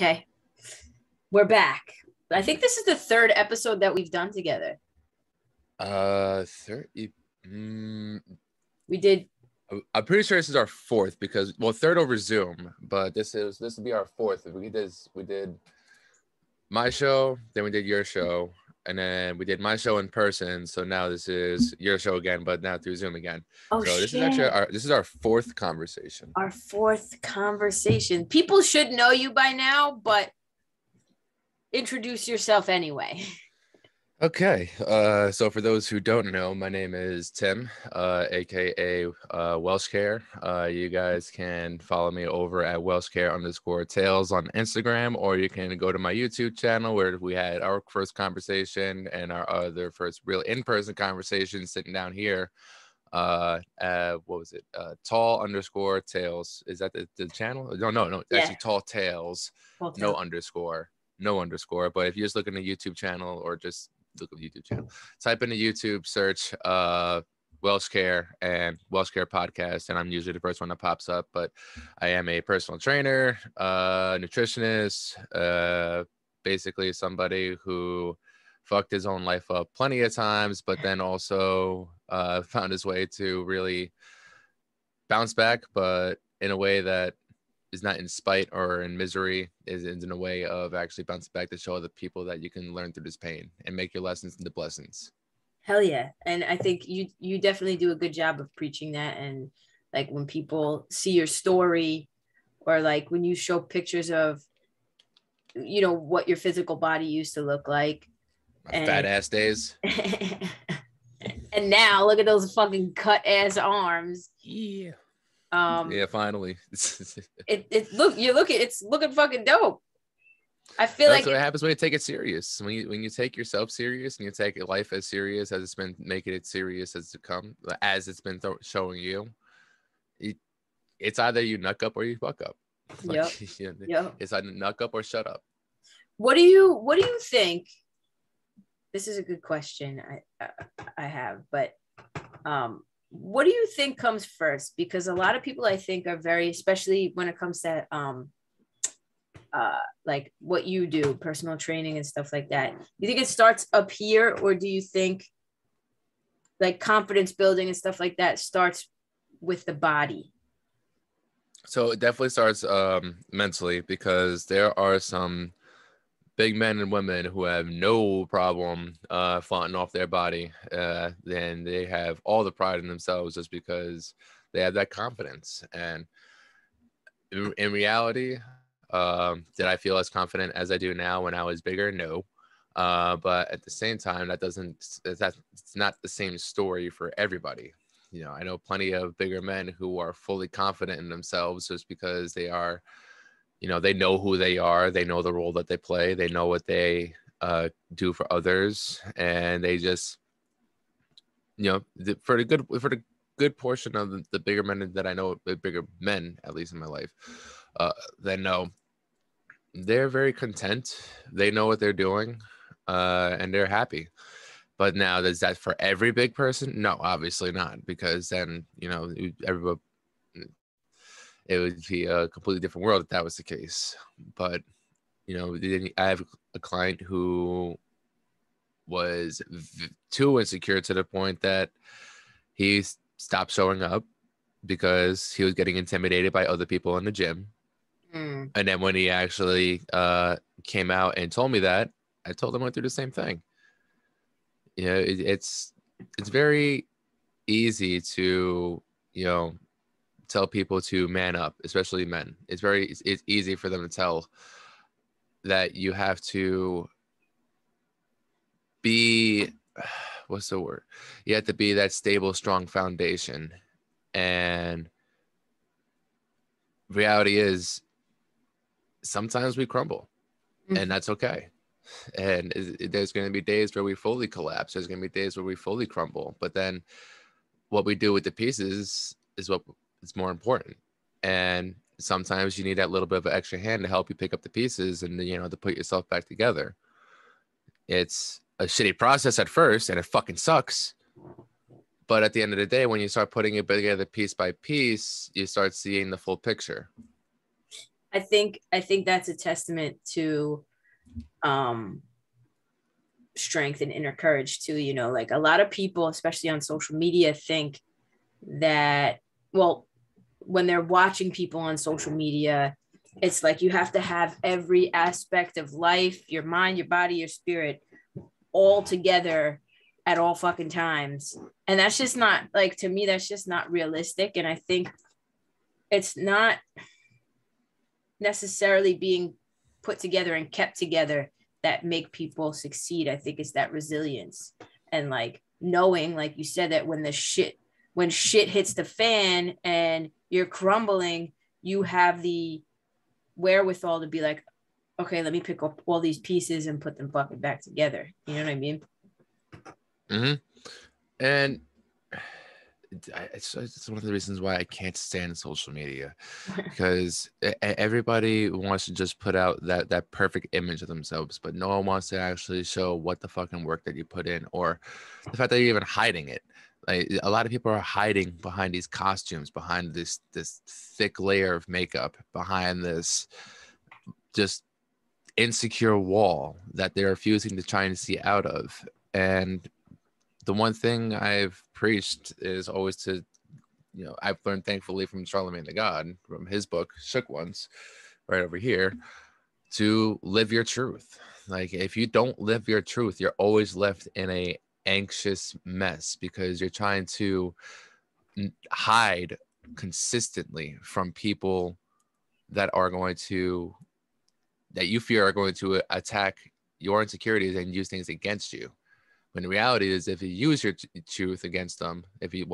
Okay, we're back. I think this is the third episode that we've done together. 30. We did. I'm pretty sure this is our fourth because, well, third over Zoom, but this will be our fourth. We did my show, then we did your show, and then we did my show in person. So now this is your show again, but now through Zoom again. Oh, so this shit. is actually this is our fourth conversation. Our fourth conversation. People should know you by now, but introduce yourself anyway. Okay, so for those who don't know, my name is Tim, aka Welsh Care. You guys can follow me over at WelshCare_Tales on Instagram, or you can go to my YouTube channel where we had our first conversation and our other first real in-person conversation sitting down here. What was it? Tall_Tales. Is that the channel? No. It's actually Tall Tales. No underscore. But if you just look in the YouTube channel or just look at the YouTube channel, type in the YouTube search Welsh Care and Welsh Care podcast, and I'm usually the first one that pops up. But I am a personal trainer, nutritionist, basically somebody who fucked his own life up plenty of times, but then also found his way to really bounce back, but in a way that is not in spite or in misery, is in a way of actually bouncing back to show other people that you can learn through this pain and make your lessons into blessings. Hell yeah. And I think you definitely do a good job of preaching that. And like when people see your story, or like when you show pictures of, you know, what your physical body used to look like. My fat ass days. And now look at those fucking cut ass arms. Yeah. Finally. it's looking fucking dope. I feel that's what happens when you take it serious. When you take yourself serious and you take life as serious as it's been making it serious as it's been showing you. It's either you nuck up or you fuck up. Yep. It's either nuck up or shut up. What do you think? This is a good question I have, but what do you think comes first? Because a lot of people I think are very, especially when it comes to like what you do, personal training and stuff like that. You think it starts up here, or do you think like confidence building and stuff like that starts with the body? So it definitely starts mentally, because there are some big men and women who have no problem flaunting off their body. Then they have all the pride in themselves just because they have that confidence. And in reality, did I feel as confident as I do now when I was bigger? No. But at the same time, it's not the same story for everybody. You know, I know plenty of bigger men who are fully confident in themselves just because they are, you know, they know who they are. They know the role that they play. They know what they do for others. And they just, you know, for the good portion of the bigger men that I know, the bigger men, at least in my life, that know, they're very content. They know what they're doing, and they're happy. But now, is that for every big person? No, obviously not, because then, you know, everybody, it would be a completely different world if that was the case. But, you know, I have a client who was too insecure to the point that he stopped showing up because he was getting intimidated by other people in the gym. And then when he actually came out and told me that, I told him I went through the same thing. You know, it's very easy to, you know, tell people to man up, especially men. It's easy for them to tell that you have to be, what's the word? You have to be that stable, strong foundation. And reality is sometimes we crumble, and that's okay. And there's going to be days where we fully collapse. There's going to be days where we fully crumble. But then what we do with the pieces is what is more important. And sometimes you need that little bit of an extra hand to help you pick up the pieces and, you know, to put yourself back together. It's a shitty process at first, and it fucking sucks. But at the end of the day, when you start putting it together piece by piece, you start seeing the full picture. I think that's a testament to strength and inner courage too. You know, like a lot of people, especially on social media, think that, well, when they're watching people on social media, it's like you have to have every aspect of life, your mind, your body, your spirit, all together at all fucking times. And that's just not, like, to me, that's just not realistic. And I think it's not necessarily being put together and kept together that make people succeed. I think it's that resilience and like knowing, like you said, that when shit hits the fan and you're crumbling, you have the wherewithal to be like, okay, let me pick up all these pieces and put them fucking back together. You know what I mean? Mm-hmm. And it's one of the reasons why I can't stand social media, because everybody wants to just put out that perfect image of themselves, but no one wants to actually show what the fucking work that you put in, or the fact that you're even hiding it. Like a lot of people are hiding behind these costumes, behind this thick layer of makeup, behind this just insecure wall that they're refusing to try and see out of. And the one thing I've preached is always to, I've learned thankfully from Charlemagne the God, from his book, Shook Ones, right over here, to live your truth. Like if you don't live your truth, you're always left in a anxious mess because you're trying to hide consistently from people that you fear are going to attack your insecurities and use things against you. When the reality is, if you use your truth against them, if you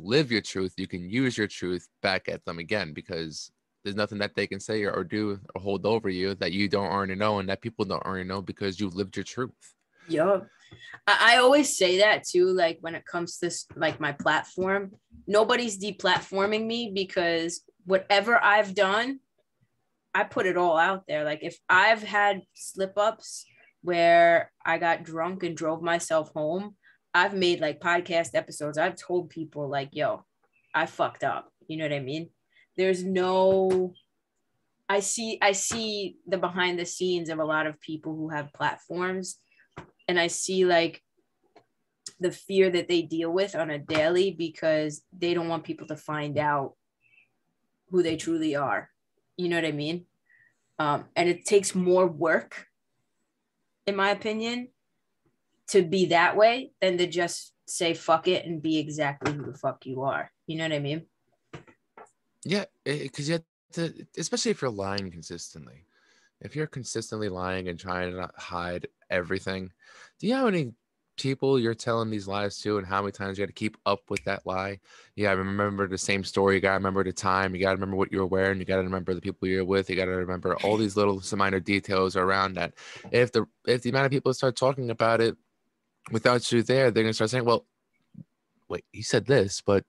live your truth, you can use your truth back at them again, because there's nothing that they can say or do or hold over you that you don't already know and that people don't already know because you lived your truth. Yup. I always say that too, like when it comes to like my platform, nobody's deplatforming me, because whatever I've done, I put it all out there. Like if I've had slip ups where I got drunk and drove myself home, I've made like podcast episodes. I've told people like, yo, I fucked up. You know what I mean? There's no, I see the behind the scenes of a lot of people who have platforms, and I see like the fear that they deal with on a daily because they don't want people to find out who they truly are. You know what I mean? And it takes more work, in my opinion, to be that way than to just say fuck it and be exactly who the fuck you are. You know what I mean? Yeah, because you have to, especially if you're lying consistently. If you're consistently lying and trying to not hide everything, do you know how many people you're telling these lies to, and how many times you got to keep up with that lie? You got to remember the same story. You got to remember the time. You got to remember what you were wearing. You got to remember the people you're with. You got to remember all these little minor details around that. If the amount of people start talking about it without you there, they're gonna start saying, "Well, wait, he said this, but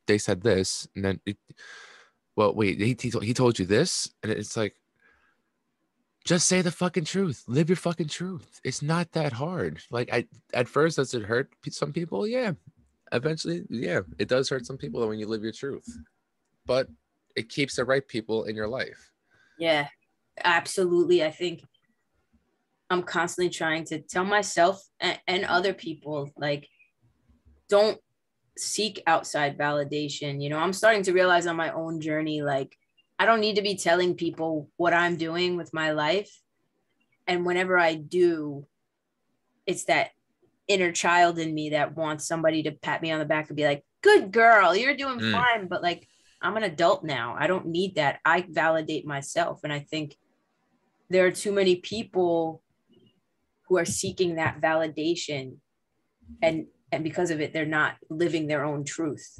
they said this, and then, well, wait, he told you this," and it's like, just say the fucking truth. Live your fucking truth. It's not that hard. Like at first, does it hurt some people? Yeah. Eventually, yeah, it does hurt some people when you live your truth, but it keeps the right people in your life. Yeah, absolutely. I think I'm constantly trying to tell myself and other people, like, don't seek outside validation. You know, I'm starting to realize on my own journey, like, I don't need to be telling people what I'm doing with my life. And whenever I do, it's that inner child in me that wants somebody to pat me on the back and be like, good girl, you're doing fine. But like, I'm an adult now. I don't need that. I validate myself. And I think there are too many people who are seeking that validation. And because of it, they're not living their own truth.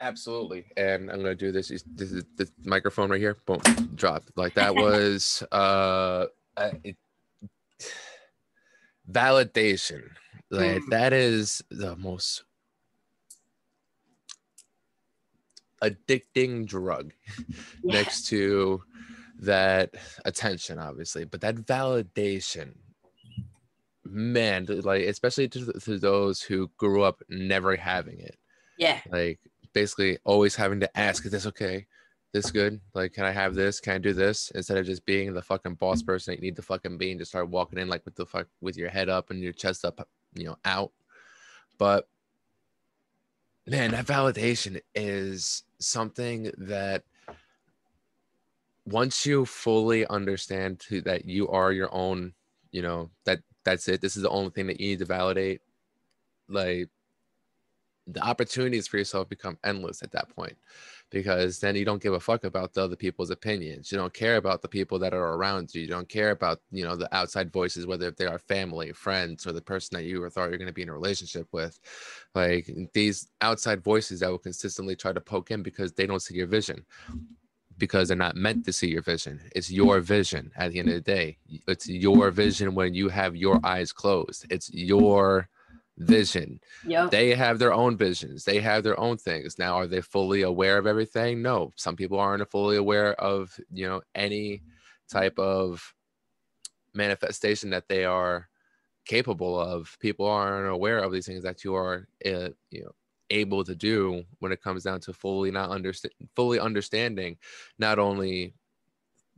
Absolutely. And I'm gonna do this. This is the microphone right here. Boom, dropped. Like that was validation. Like that is the most addicting drug next to that attention, obviously, but that validation, man, like especially to those who grew up never having it. Yeah. Like basically always having to ask, is this okay? this good? Like, can I have this? Can I do this? Instead of just being the fucking boss person that you need to fucking be and just start walking in like with the fuck with your head up and your chest up, out. But man, that validation is something that once you fully understand that you are your own, that's it. This is the only thing that you need to validate. Like, the opportunities for yourself become endless at that point, because then you don't give a fuck about the other people's opinions. You don't care about the people that are around you. You don't care about, the outside voices, whether if they are family, friends, or the person that you thought you're going to be in a relationship with. Like, these outside voices that will consistently try to poke in because they don't see your vision, because they're not meant to see your vision. It's your vision at the end of the day. It's your vision when you have your eyes closed. It's your vision. Yep. They have their own visions. They have their own things. Now, are they fully aware of everything? No. Some people aren't fully aware of, any type of manifestation that they are capable of. People aren't aware of these things that you are, able to do when it comes down to fully understanding not only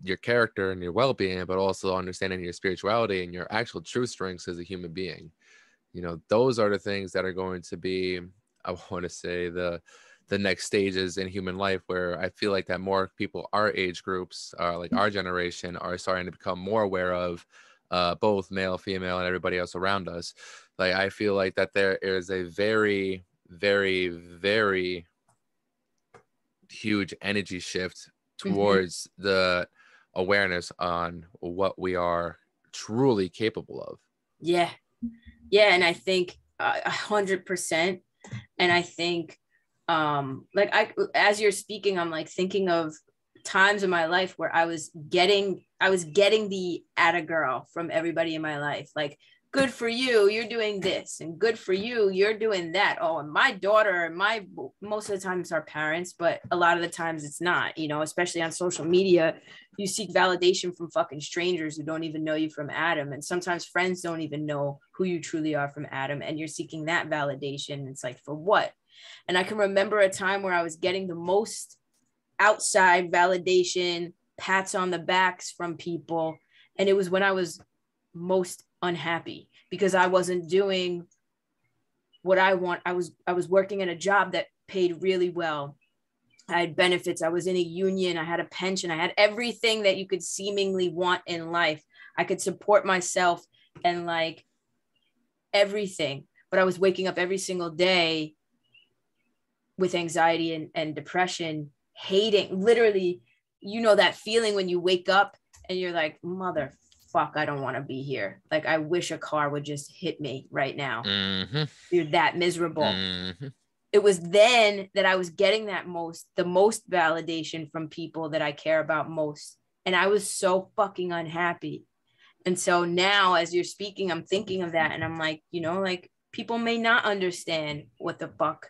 your character and your well-being, but also understanding your spirituality and your actual true strengths as a human being. Those are the things that are going to be, I want to say, the next stages in human life, where I feel like that more people our age groups, like our generation, are starting to become more aware of, both male, female, and everybody else around us. Like, I feel like that there is a very, very, very huge energy shift towards the awareness on what we are truly capable of. Yeah. And I think 100%. And I think as you're speaking, I'm like thinking of times in my life where I was getting the atta girl from everybody in my life. Like, good for you, you're doing this, and good for you, you're doing that. Oh, and my daughter, and most of the time it's our parents, but a lot of the times it's not, especially on social media. You seek validation from fucking strangers who don't even know you from Adam. And sometimes friends don't even know who you truly are from Adam. And you're seeking that validation. It's like, for what? And I can remember a time where I was getting the most outside validation, pats on the backs from people. And it was when I was most unhappy, because I wasn't doing what I want. I was working at a job that paid really well. I had benefits. I was in a union. I had a pension. I had everything that you could seemingly want in life. I could support myself and like everything. But I was waking up every single day with anxiety and depression, hating, literally, that feeling when you wake up and you're like, motherfuck, I don't want to be here. Like, I wish a car would just hit me right now. Mm-hmm. You're that miserable. Mm-hmm. It was then that I was getting the most validation from people that I care about most. And I was so fucking unhappy. And so now, as you're speaking, I'm thinking of that. And I'm like, like, people may not understand what the fuck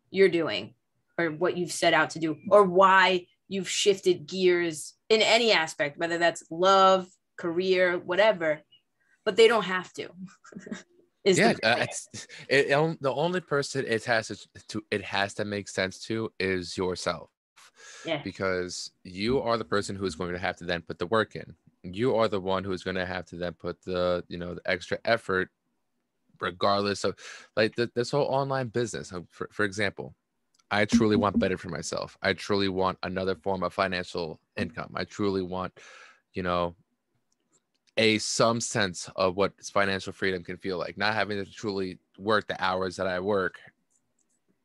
you're doing or what you've set out to do or why you've shifted gears in any aspect, whether that's love, career, whatever, but they don't have to. The only person it has to make sense to is yourself. Yeah. Because you are the person who is going to have to then put the work in. You are the one who is going to have to then put the the extra effort, regardless of like this whole online business. For example, I truly want better for myself. I truly want another form of financial income. I truly want, some sense of what financial freedom can feel like, not having to truly work the hours that I work,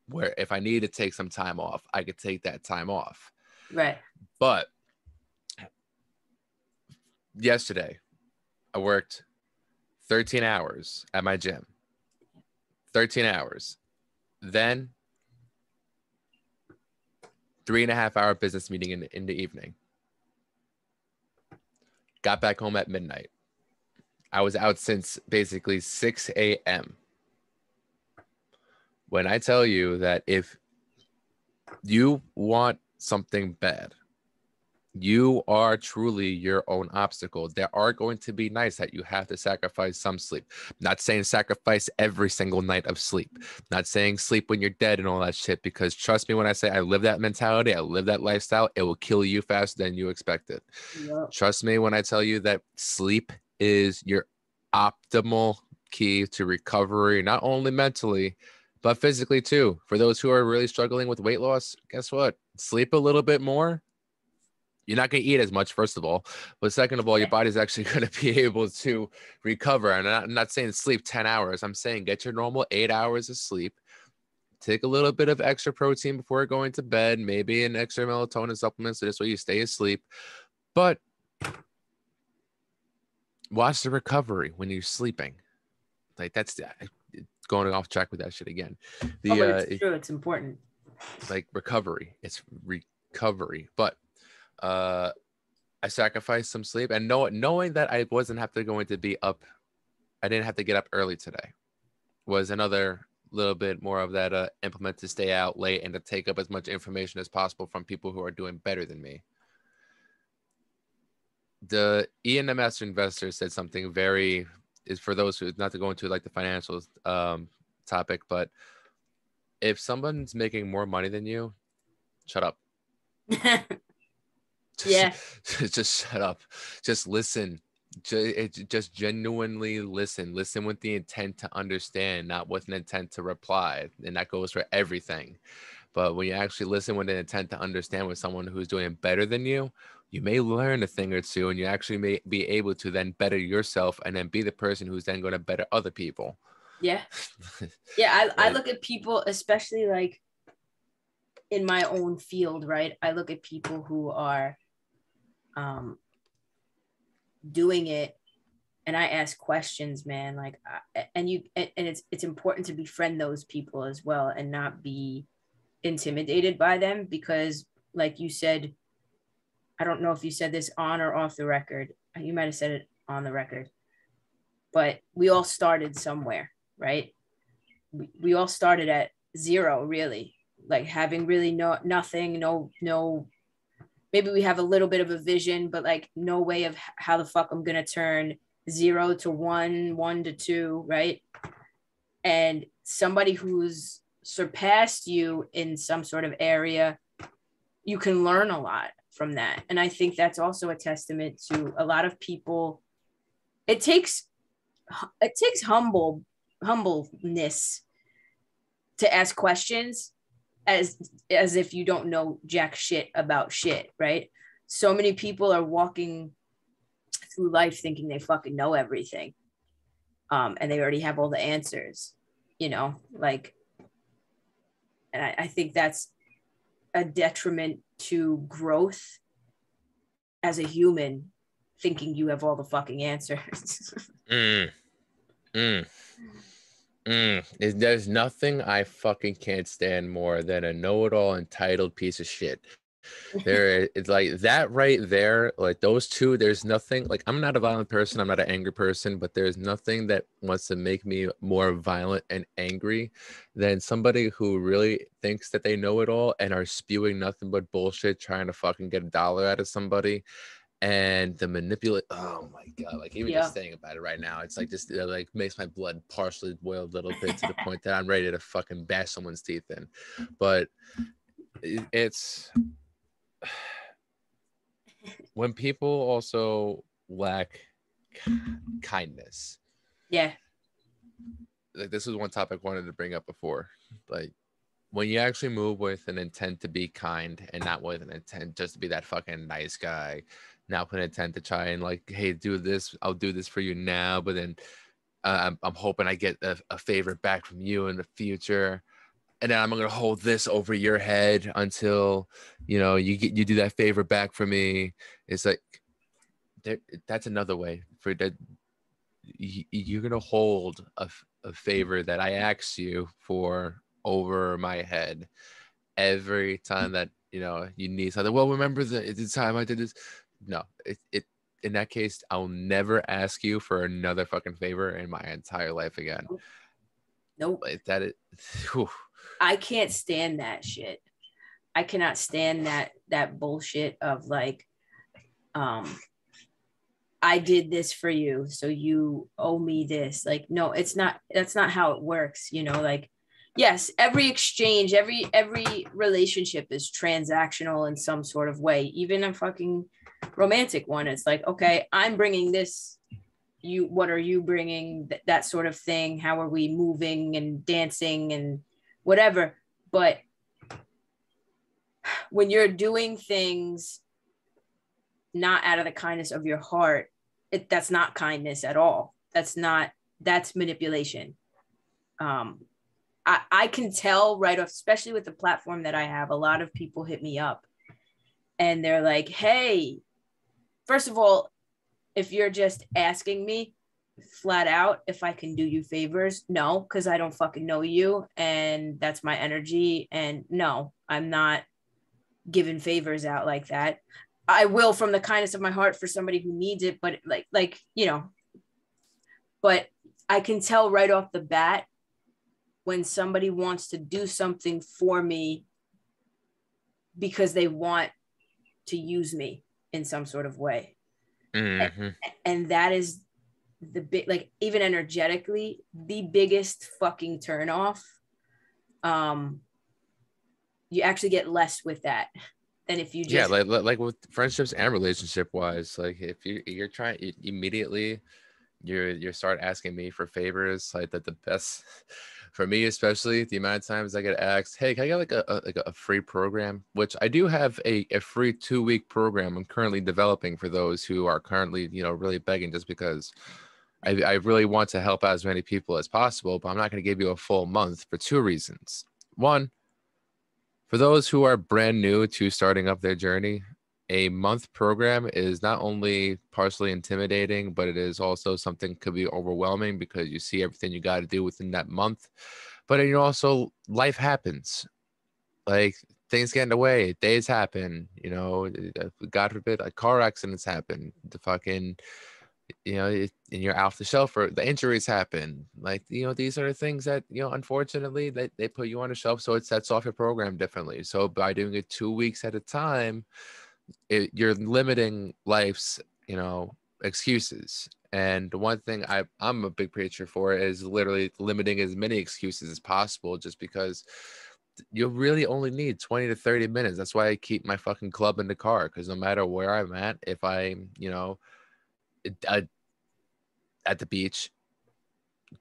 where if I need to take some time off, I could take that time off. Right. But yesterday, I worked 13 hours at my gym. 13 hours. Then 3.5-hour business meeting in the evening. Got back home at midnight. I was out since basically 6 a.m. When I tell you that if you want something bad, You are truly your own obstacle. There are going to be nights that you have to sacrifice some sleep. Not saying sacrifice every single night of sleep. Not saying sleep when you're dead and all that shit, because trust me when I say I live that mentality, I live that lifestyle, it will kill you faster than you expected. Yep. Trust me when I tell you that sleep is your optimal key to recovery, not only mentally, but physically too. For those who are really struggling with weight loss, guess what? Sleep a little bit more. You're not going to eat as much, first of all. But second of all, your body's actually going to be able to recover. And I'm not saying sleep 10 hours. I'm saying get your normal 8 hours of sleep. Take a little bit of extra protein before going to bed, maybe an extra melatonin supplement so this way you stay asleep. But watch the recovery when you're sleeping. Like that's going off track with that shit again. But it's true. It's important. Like recovery. It's recovery. But I sacrificed some sleep, and knowing that I wasn't have to going to be up, I didn't have to get up early today, was another little bit more of that implement to stay out late and to take up as much information as possible from people who are doing better than me. The Ian the Master Investor said something is for those who, not to go into like the financial topic, but if someone's making more money than you, shut up. Just shut up. Just listen. Just genuinely listen. Listen with the intent to understand, not with an intent to reply. And that goes for everything. But when you actually listen with an intent to understand with someone who's doing better than you, you may learn a thing or two, and you actually may be able to then better yourself and then be the person who's then going to better other people. Yeah. Yeah. I look at people, especially like in my own field, right? I look at people who are doing it, and I ask questions, man. Like, and it's important to befriend those people as well and not be intimidated by them, because like you said, I don't know if you said this on or off the record. You might have said it on the record, but we all started somewhere, right? We all started at zero, really, like having really nothing, no, maybe we have a little bit of a vision, but like no way of how the fuck I'm going to turn 0 to 1, 1 to 2, right? And somebody who's surpassed you in some sort of area, you can learn a lot from that. And I think that's also a testament to a lot of people. It takes humbleness to ask questions as if you don't know jack shit about shit, right? So many people are walking through life thinking they fucking know everything, and they already have all the answers, like, and I think that's a detriment to growth as a human, thinking you have all the fucking answers. There's nothing I fucking can't stand more than a know-it-all entitled piece of shit. It's like that right there, like those two. There's nothing, like, I'm not a violent person, I'm not an angry person, but there's nothing that wants to make me more violent and angry than somebody who really thinks that they know it all and are spewing nothing but bullshit, trying to fucking get $1 out of somebody. And the manipulate, oh my god, like even just thinking about it right now, it's like just like makes my blood partially boil a little bit to the point that I'm ready to fucking bash someone's teeth in. But it's when people also lack kindness. Yeah. Like, this was one topic I wanted to bring up before. Like, when you actually move with an intent to be kind and not with an intent just to be that fucking nice guy, not with an intent to try and like, hey, do this, I'll do this for you now, but then I'm hoping I get a favor back from you in the future, and then I'm gonna hold this over your head until you do that favor back for me. It's like that's another way for that. You're gonna hold a favor that I asked you for over my head every time that you need something. Well, remember the time I did this? No, it in that case, I'll never ask you for another fucking favor in my entire life again. Nope. Like that is. I can't stand that shit. I cannot stand that bullshit of like, I did this for you, so you owe me this. Like, no, it's not, that's not how it works, you know, like, yes, every exchange, every relationship is transactional in some sort of way, even a fucking romantic one. It's like, okay, I'm bringing this, you, what are you bringing, that sort of thing, how are we moving and dancing and whatever. But when you're doing things not out of the kindness of your heart, that's not kindness at all. That's manipulation. I can tell right off, especially with the platform that I have, a lot of people hit me up and they're like, hey, first of all, if you're just asking me flat out if I can do you favors, no, because I don't fucking know you and that's my energy. And no, I'm not giving favors out like that. I will from the kindness of my heart for somebody who needs it, but like, you know, but I can tell right off the bat when somebody wants to do something for me because they want to use me in some sort of way. Mm-hmm. And that is the big, like, even energetically, the biggest fucking turnoff. You actually get less with that than if you just, yeah, like with friendships and relationship wise, like if you're trying immediately, you start asking me for favors, like that the best for me, especially the amount of times I get asked, hey, can I get like a free program? Which I do have a free 2-week program I'm currently developing for those who are currently, you know, really begging, just because I really want to help out as many people as possible, but I'm not going to give you a full month for 2 reasons. One, for those who are brand new to starting up their journey, a month program is not only partially intimidating, but it is also something could be overwhelming because you see everything you got to do within that month. But you know, also life happens, like things get in the way, days happen, you know, God forbid, like car accidents happen, the fucking, you know, and you're off the shelf, or the injuries happen. Like, you know, these are the things that, you know, unfortunately they put you on a shelf. So it sets off your program differently. So by doing it 2 weeks at a time, you're limiting life's, you know, excuses. And the one thing I'm a big preacher for is literally limiting as many excuses as possible, just because you really only need 20 to 30 minutes. That's why I keep my fucking club in the car, because no matter where I'm at, if I'm, you know, at the beach,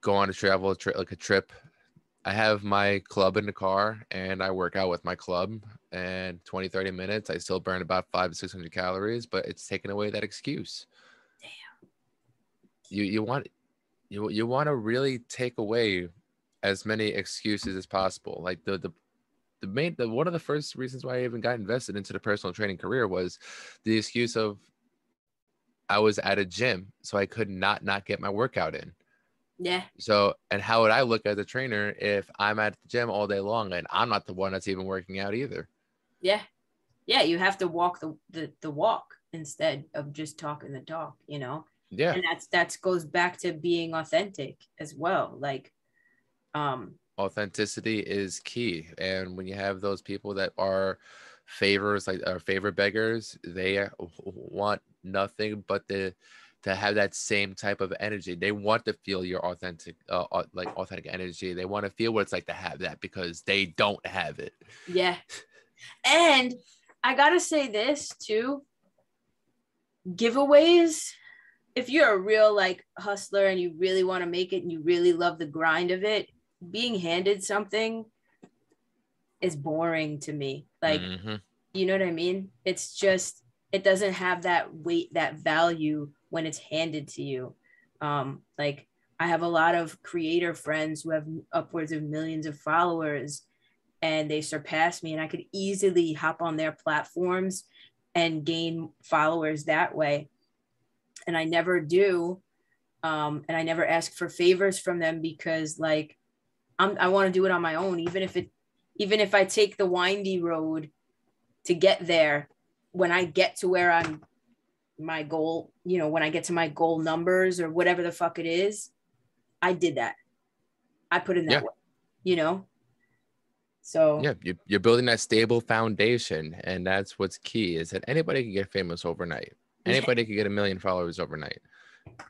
go on a travel like a trip, I have my club in the car and I work out with my club, and 20-30 minutes I still burn about 500 to 600 calories, but it's taking away that excuse. damn, You want to really take away as many excuses as possible. Like the one of the first reasons why I even got invested into the personal training career was the excuse of I was at a gym, so I could not get my workout in. yeah. So, and how would I look as a trainer if I'm at the gym all day long and I'm not the one that's even working out either? Yeah. Yeah. You have to walk the walk instead of just talking the talk, you know? Yeah. And that goes back to being authentic as well. Like, Authenticity is key. And when you have those people that are favors, like are favor beggars, they want nothing but to have that same type of energy. They want to feel your authentic energy. They want to feel what it's like to have that, because they don't have it. yeah. And I gotta say this too, giveaways, if you're a real like hustler and you really want to make it and you really love the grind of it, being handed something is boring to me. Like, you know what I mean? It's just, it doesn't have that weight, that value when it's handed to you. Like, I have a lot of creator friends who have upwards of millions of followers, and they surpass me, and I could easily hop on their platforms and gain followers that way. And I never do. And I never ask for favors from them, because like, I want to do it on my own, even if I take the windy road to get there. When I get to where I'm my goal, you know, when I get to my goal numbers or whatever the fuck it is, I did that. I put in that work, you know? So yeah, you're building that stable foundation, and that's what's key, is that anybody can get famous overnight. Anybody could get 1 million followers overnight.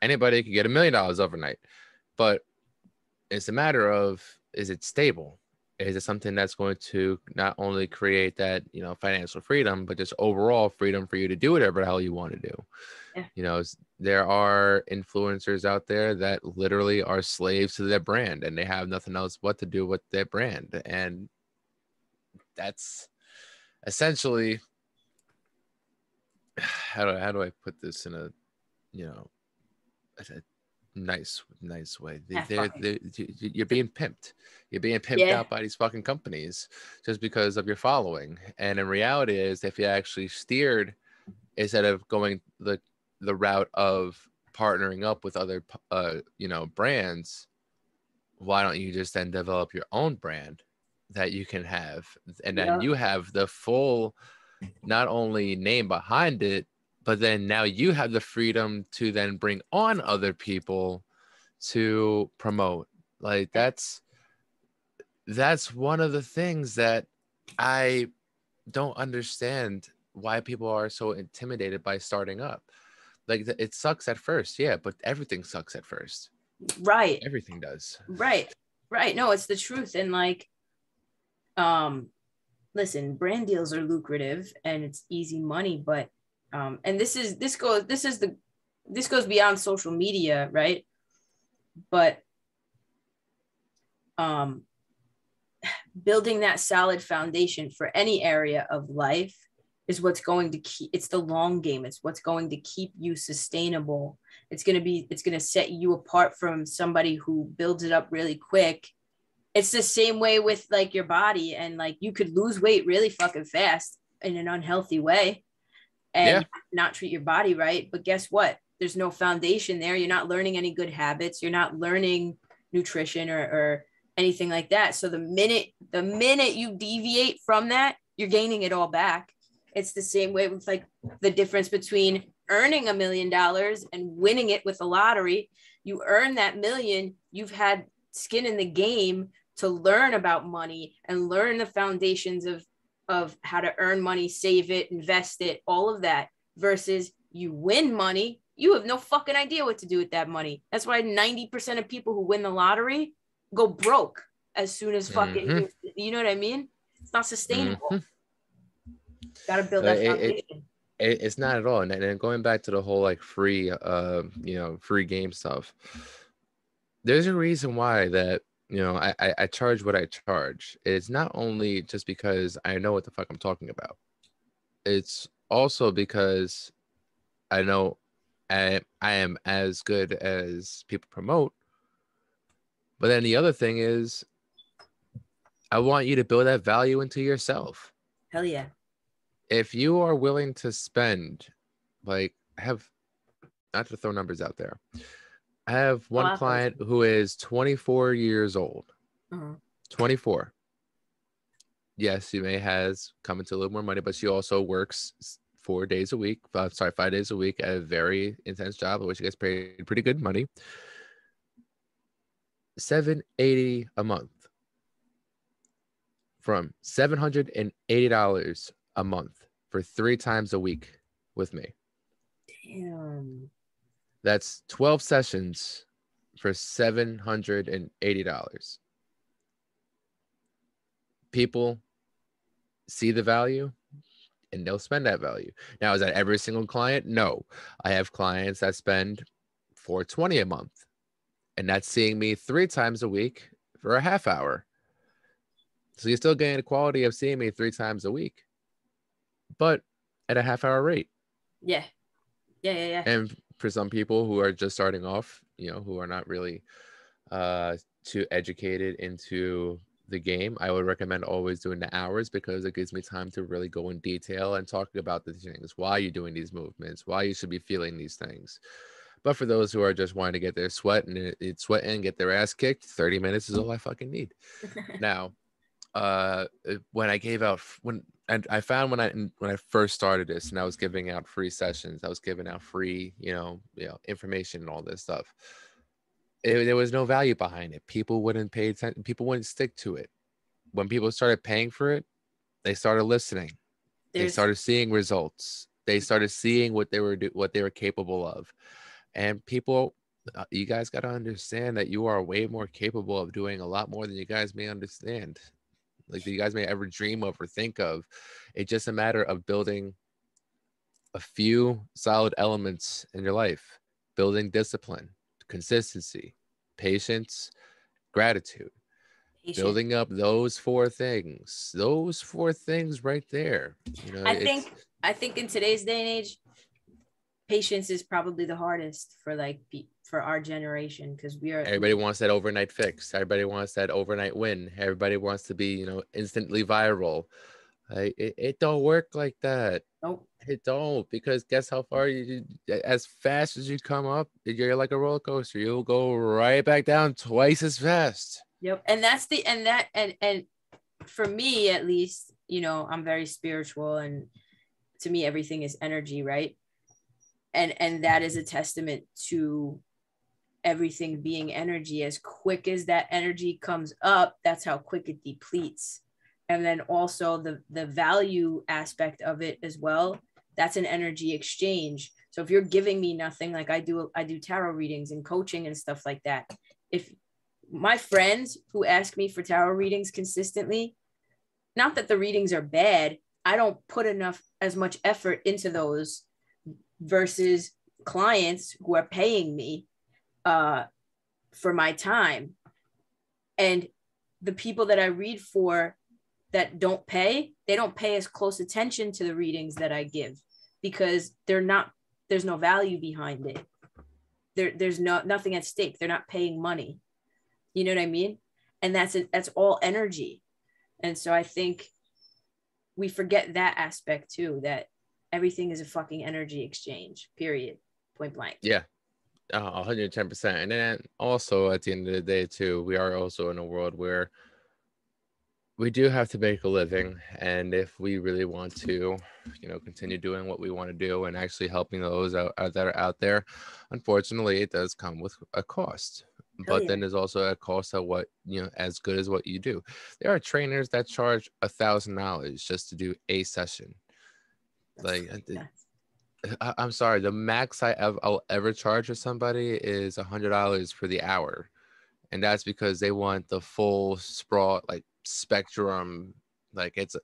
Anybody could get $1 million overnight. But it's a matter of, is it stable? Is it something that's going to not only create that, you know, financial freedom, but just overall freedom for you to do whatever the hell you want to do? Yeah. You know, there are influencers out there that literally are slaves to their brand, and they have nothing else what to do with their brand. And that's essentially, how do I put this in a, you know, a nice way. You're being pimped. You're being pimped out by these fucking companies just because of your following. And in reality is, if you actually steered, instead of going the route of partnering up with other you know, brands, why don't you just then develop your own brand that you can have, and then you have the full, not only name behind it, but then now you have the freedom to then bring on other people to promote. Like, that's one of the things that I don't understand, why people are so intimidated by starting up. Like, it sucks at first, yeah, but everything sucks at first. Right. Everything does. Right. No, it's the truth. And like, listen, brand deals are lucrative and it's easy money, but and this goes beyond social media, right? But building that solid foundation for any area of life is what's going to keep, it's the long game. It's what's going to keep you sustainable. It's going to set you apart from somebody who builds it up really quick. It's the same way with like your body, and like you could lose weight really fucking fast in an unhealthy way and not treat your body right. But guess what? There's no foundation there. You're not learning any good habits. You're not learning nutrition or anything like that. So the minute you deviate from that, you're gaining it all back. It's the same way with like the difference between earning $1 million and winning it with the lottery. You earn that million, you've had skin in the game to learn about money and learn the foundations of how to earn money, save it, invest it, all of that, versus you win money. You have no fucking idea what to do with that money. That's why 90% of people who win the lottery go broke as soon as fucking, you know what I mean? It's not sustainable. Got to build that foundation. It's not at all. And then going back to the whole like free, you know, free game stuff, there's a reason why that, you know, I charge what I charge. It's not only just because I know what the fuck I'm talking about. It's also because I know I am as good as people promote. But then the other thing is, I want you to build that value into yourself. Hell yeah. If you are willing to spend, like, not to throw numbers out there, I have one client who is 24 years old. 24. Yes, she has come into a little more money, but she also works 5 days a week at a very intense job, which she gets paid pretty good money. $780 a month. From $780 a month for 3 times a week with me. Damn. That's 12 sessions for $780. People see the value and they'll spend that value. Now, is that every single client? No. I have clients that spend $420 a month, and that's seeing me 3 times a week for a half hour. So you're still getting the quality of seeing me 3 times a week, but at a half hour rate. Yeah. And for some people who are just starting off, you know, who are not really too educated into the game, I would recommend always doing the hours, because it gives me time to really go in detail and talk about the things, why you're doing these movements, why you should be feeling these things. But for those who are just wanting to get their sweat and get their ass kicked, 30 minutes is all I fucking need. Now, when I found when I first started this and I was giving out free sessions, I was giving out free, you know, information and all this stuff. There was no value behind it. People wouldn't pay attention. People wouldn't stick to it. When people started paying for it, they started listening. They started seeing results. They started seeing what they were capable of. And people, you guys got to understand that you are way more capable of doing a lot more than you guys may understand, like that you guys may ever dream of or think of. It's just a matter of building a few solid elements in your life, building discipline, consistency, patience, gratitude, Patient. building up those four things right there. You know, I think in today's day and age, patience is probably the hardest for like for our generation, because everybody wants that overnight fix. Everybody wants that overnight win. Everybody wants to be, instantly viral. It don't work like that. nope. It don't, because guess how far as fast as you come up, you're like a roller coaster. You'll go right back down twice as fast. Yep. And that's the and that and for me at least, I'm very spiritual, and to me everything is energy, right? And that is a testament to everything being energy. As quick as that energy comes up, that's how quick it depletes. And then also the value aspect of it as well, that's an energy exchange. So if you're giving me nothing, like I do tarot readings and coaching and stuff like that. If my friends who ask me for tarot readings consistently, not that the readings are bad, I don't put as much effort into those versus clients who are paying me for my time. And the people that I read for that don't pay, they don't pay as close attention to the readings that I give, because there's no value behind it. There's nothing at stake. They're not paying money. You know what I mean? And that's all energy. And so I think we forget that aspect too, that everything is a fucking energy exchange, period, point blank. Yeah, 110%. And then also at the end of the day too, we are also in a world where we do have to make a living. And if we really want to, continue doing what we want to do and actually helping those that are out there, unfortunately, it does come with a cost. But then there's also a cost of what, as good as what you do. There are trainers that charge $1,000 just to do a session. Like, I'm sorry, the max I'll ever charge for somebody is $100 for the hour. And that's because they want the full sprawl, like spectrum. Like, it's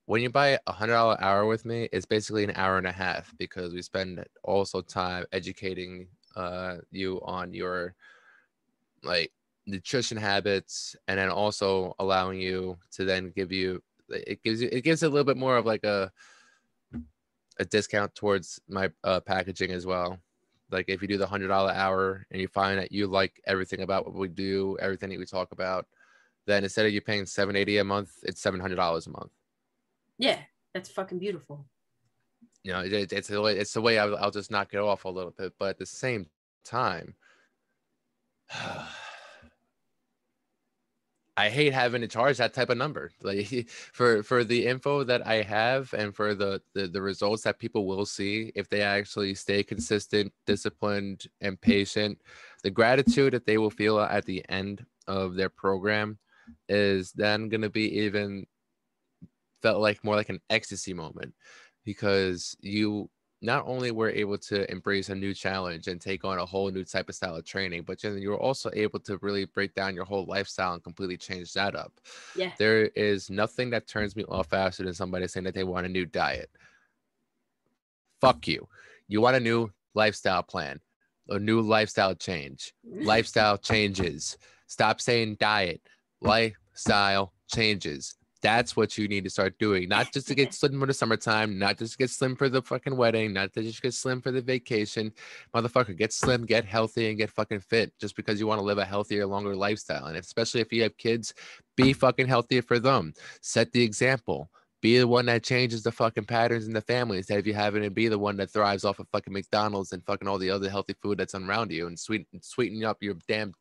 when you buy $100 hour with me, it's basically an hour and a half, because we spend also time educating you on your like nutrition habits, and then also allowing you to then it gives it a little bit more of like a discount towards my packaging as well. Like if you do the $100 hour and you find that you like everything about what we do, everything that we talk about, then instead of you paying $780 a month, it's $700 a month. Yeah, that's fucking beautiful. It's the way I'll just knock it off a little bit, but at the same time, I hate having to charge that type of number. Like for the info that I have, and for the results that people will see if they actually stay consistent, disciplined, and patient, the gratitude that they will feel at the end of their program is then going to be even felt like more like an ecstasy moment, because you not only were able to embrace a new challenge and take on a whole new type of style of training, but then you were also able to really break down your whole lifestyle and completely change that up. Yeah. There is nothing that turns me off faster than somebody saying that they want a new diet. Fuck you. You want a new lifestyle plan, a new lifestyle change, lifestyle changes. Stop saying diet, lifestyle changes. That's what you need to start doing. Not just to get slim for the summertime, not just to get slim for the fucking wedding, not to just get slim for the vacation. Motherfucker, get slim, get healthy, and get fucking fit, just because you want to live a healthier, longer lifestyle. And especially if you have kids, be fucking healthier for them. Set the example. Be the one that changes the fucking patterns in the family, instead of you having to be the one that thrives off of fucking McDonald's and fucking all the other healthy food that's around you, and sweeten up your damn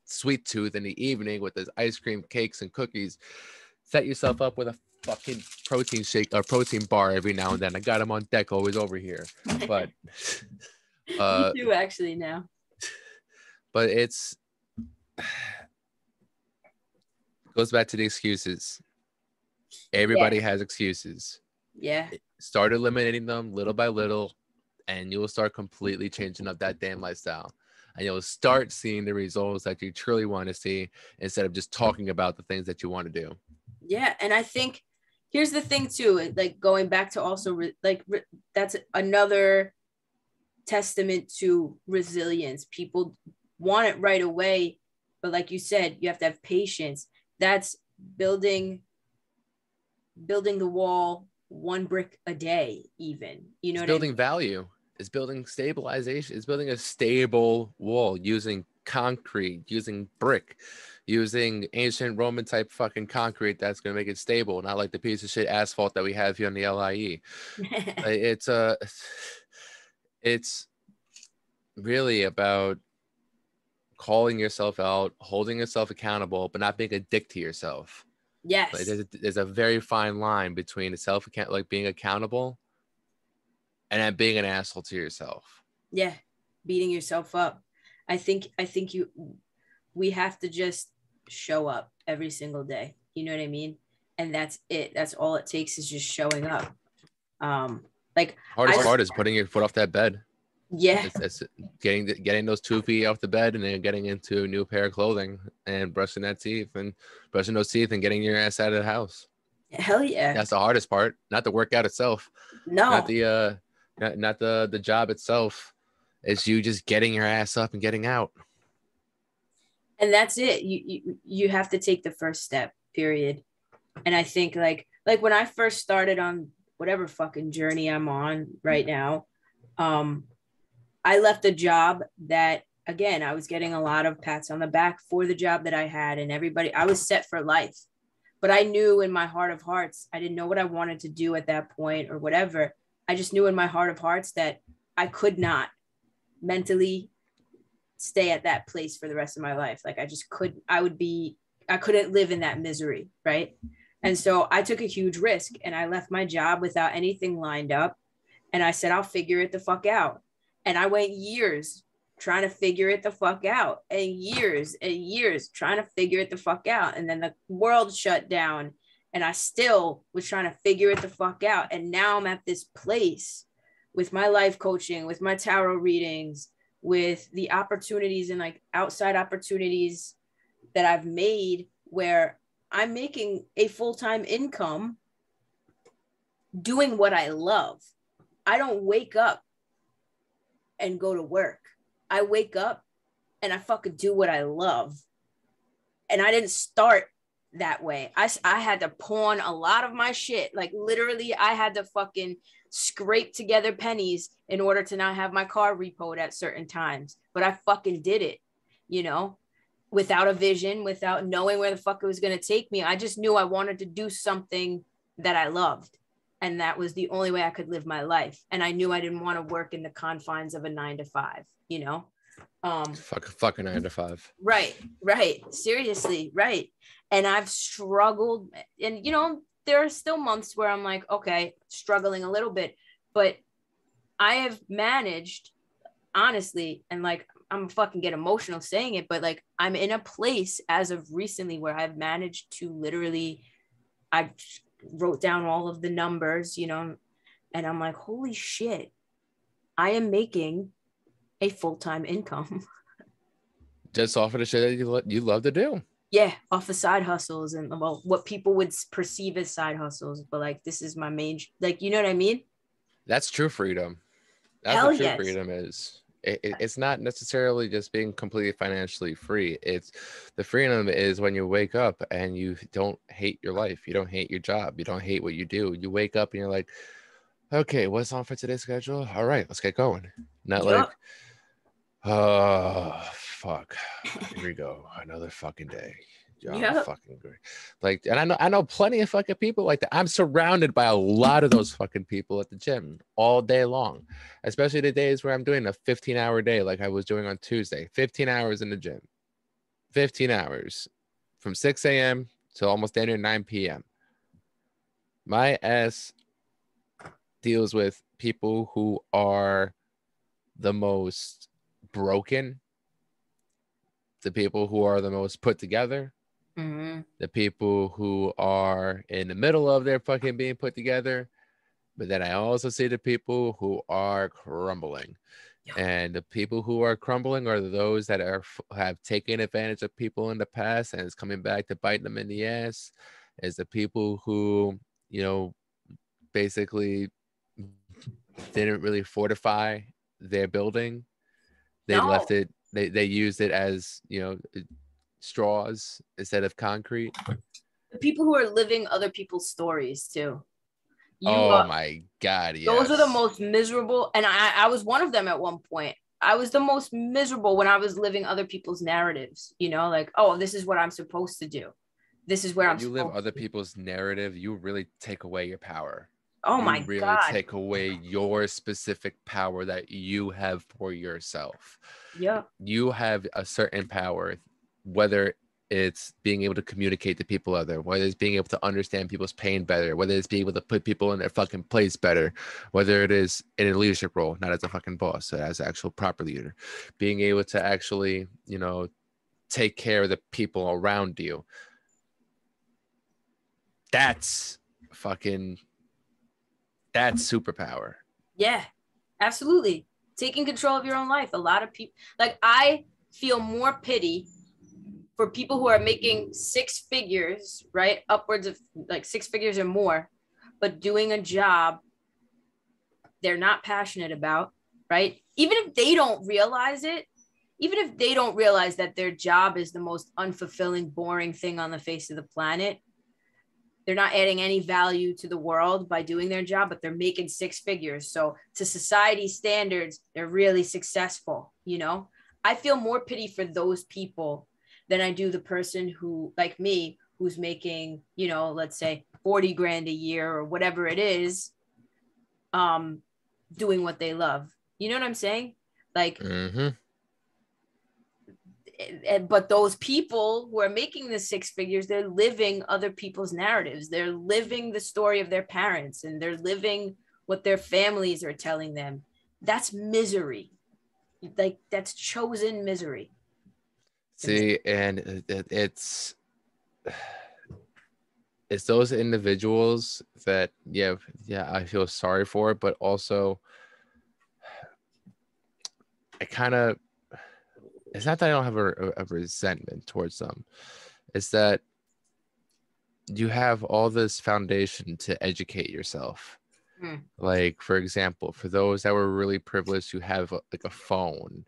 sweet tooth in the evening with those ice cream, cakes, and cookies. Set yourself up with a fucking protein shake or protein bar every now and then. I got them on deck, always over here. But you do actually now. But goes back to the excuses. Everybody has excuses. Yeah. Start eliminating them little by little, and you'll start completely changing up that damn lifestyle. And you'll start seeing the results that you truly want to see instead of just talking about the things that you want to do. Yeah. And I think here's the thing too, like going back to also that's another testament to resilience. People want it right away, but like you said, you have to have patience. That's building the wall one brick a day, even, you know, It's what I building mean? value. It's building stabilization. It's building a stable wall using concrete, using brick, using ancient Roman type fucking concrete that's going to make it stable, not like the piece of shit asphalt that we have here on the LIE. It's really about calling yourself out, holding yourself accountable, but not being a dick to yourself. Yes. Like there's a very fine line between like being accountable and then being an asshole to yourself. Yeah, beating yourself up. I think we have to just show up every single day. You know what I mean? And that's it. That's all it takes is just showing up. Like Hardest part is putting your foot off that bed. Yeah. It's getting those 2 feet off the bed and then getting into a new pair of clothing and brushing those teeth and getting your ass out of the house. Hell yeah. That's the hardest part, not the workout itself. No. Not the job itself. It's you just getting your ass up and getting out. And that's it. You have to take the first step, period. And I think like when I first started on whatever fucking journey I'm on right now, I left a job that, again, I was getting a lot of pats on the back for the job that I had, and I was set for life. But I knew in my heart of hearts, I didn't know what I wanted to do at that point or whatever. I just knew in my heart of hearts that I could not mentally stay at that place for the rest of my life. Like I couldn't live in that misery, right? And so I took a huge risk and I left my job without anything lined up. And I said, I'll figure it the fuck out. And I went years trying to figure it the fuck out, and years trying to figure it the fuck out. And then the world shut down and I still was trying to figure it the fuck out. And now I'm at this place with my life coaching, with my tarot readings, with the opportunities and like outside opportunities that I've made where I'm making a full-time income doing what I love. I don't wake up and go to work. I wake up and I fucking do what I love. And I didn't start that way. I had to pawn a lot of my shit. Like literally I had to fucking scrape together pennies in order to not have my car repoed at certain times. But I fucking did it, you know, without a vision, without knowing where the fuck it was going to take me. I just knew I wanted to do something that I loved. And that was the only way I could live my life. And I knew I didn't want to work in the confines of a 9-to-5, you know? Fucking 9-to-5. Right. Seriously. Right. And I've struggled, and, you know, there are still months where I'm like, okay, struggling a little bit, but I have managed, honestly, and like, I'm fucking get emotional saying it, but like, I'm in a place as of recently where I've managed to literally, I wrote down all of the numbers, you know, and I'm like, holy shit, I am making a full-time income. Just off of the shit that you love to do. Yeah, off of side hustles and, well, what people would perceive as side hustles, but like this is my main, like, you know what I mean? That's true freedom. That's Hell what true yes. freedom is. It's not necessarily just being completely financially free. It's the freedom is when you wake up and you don't hate your life. You don't hate your job. You don't hate what you do. You wake up and you're like, okay, what's on for today's schedule? All right, let's get going. Not like, oh, fuck. Here we go. Another fucking day. Fucking great. Like, and I know plenty of fucking people like that. I'm surrounded by a lot of those fucking people at the gym all day long, especially the days where I'm doing a 15-hour day like I was doing on Tuesday. 15 hours in the gym. 15 hours from 6 a.m. to almost 9 p.m. My ass deals with people who are the most broken, the people who are the most put together, the people who are in the middle of their fucking being put together, But then I also see the people who are crumbling. Yeah. And the people who are crumbling are those that have taken advantage of people in the past and it's coming back to bite them in the ass. Is the people who, you know, basically didn't really fortify their building. They left No, it, they used it as, you know, straws instead of concrete. the people who are living other people's stories too. You Oh my God, Those are the yes. most miserable, and I was one of them at one point. I was the most miserable when I was living other people's narratives, you know, like, oh, this is what I'm supposed to do. This is where I'm When you live supposed other to be. people's narrative, you really take away your power. Oh You my really God. take away your specific power that you have for yourself. Yeah. You have a certain power, whether it's being able to communicate to people other, whether it's being able to understand people's pain better, whether it's being able to put people in their fucking place better, whether it is in a leadership role, not as a fucking boss, but as an actual proper leader, being able to actually, you know, take care of the people around you. That's fucking, that's superpower. Yeah. Absolutely. Taking control of your own life. A lot of people, like, I feel more pity for people who are making six figures, right? Upwards of like six figures or more, but doing a job they're not passionate about, right? Even if they don't realize it, even if they don't realize that their job is the most unfulfilling, boring thing on the face of the planet, they're not adding any value to the world by doing their job, but they're making six figures. So to society standards, they're really successful, you know? I feel more pity for those people than I do the person who, like me, who's making, you know, let's say 40 grand a year or whatever it is, doing what they love. You know what I'm saying? Like, Mm-hmm. but those people who are making the six figures, they're living other people's narratives. They're living the story of their parents and they're living what their families are telling them. That's misery. Like, that's chosen misery to me. See, and it's those individuals that, yeah, I feel sorry for, but also I kind of, it's not that I don't have a resentment towards them. It's that you have all this foundation to educate yourself. Hmm. Like, for example, for those that were really privileged who have like a phone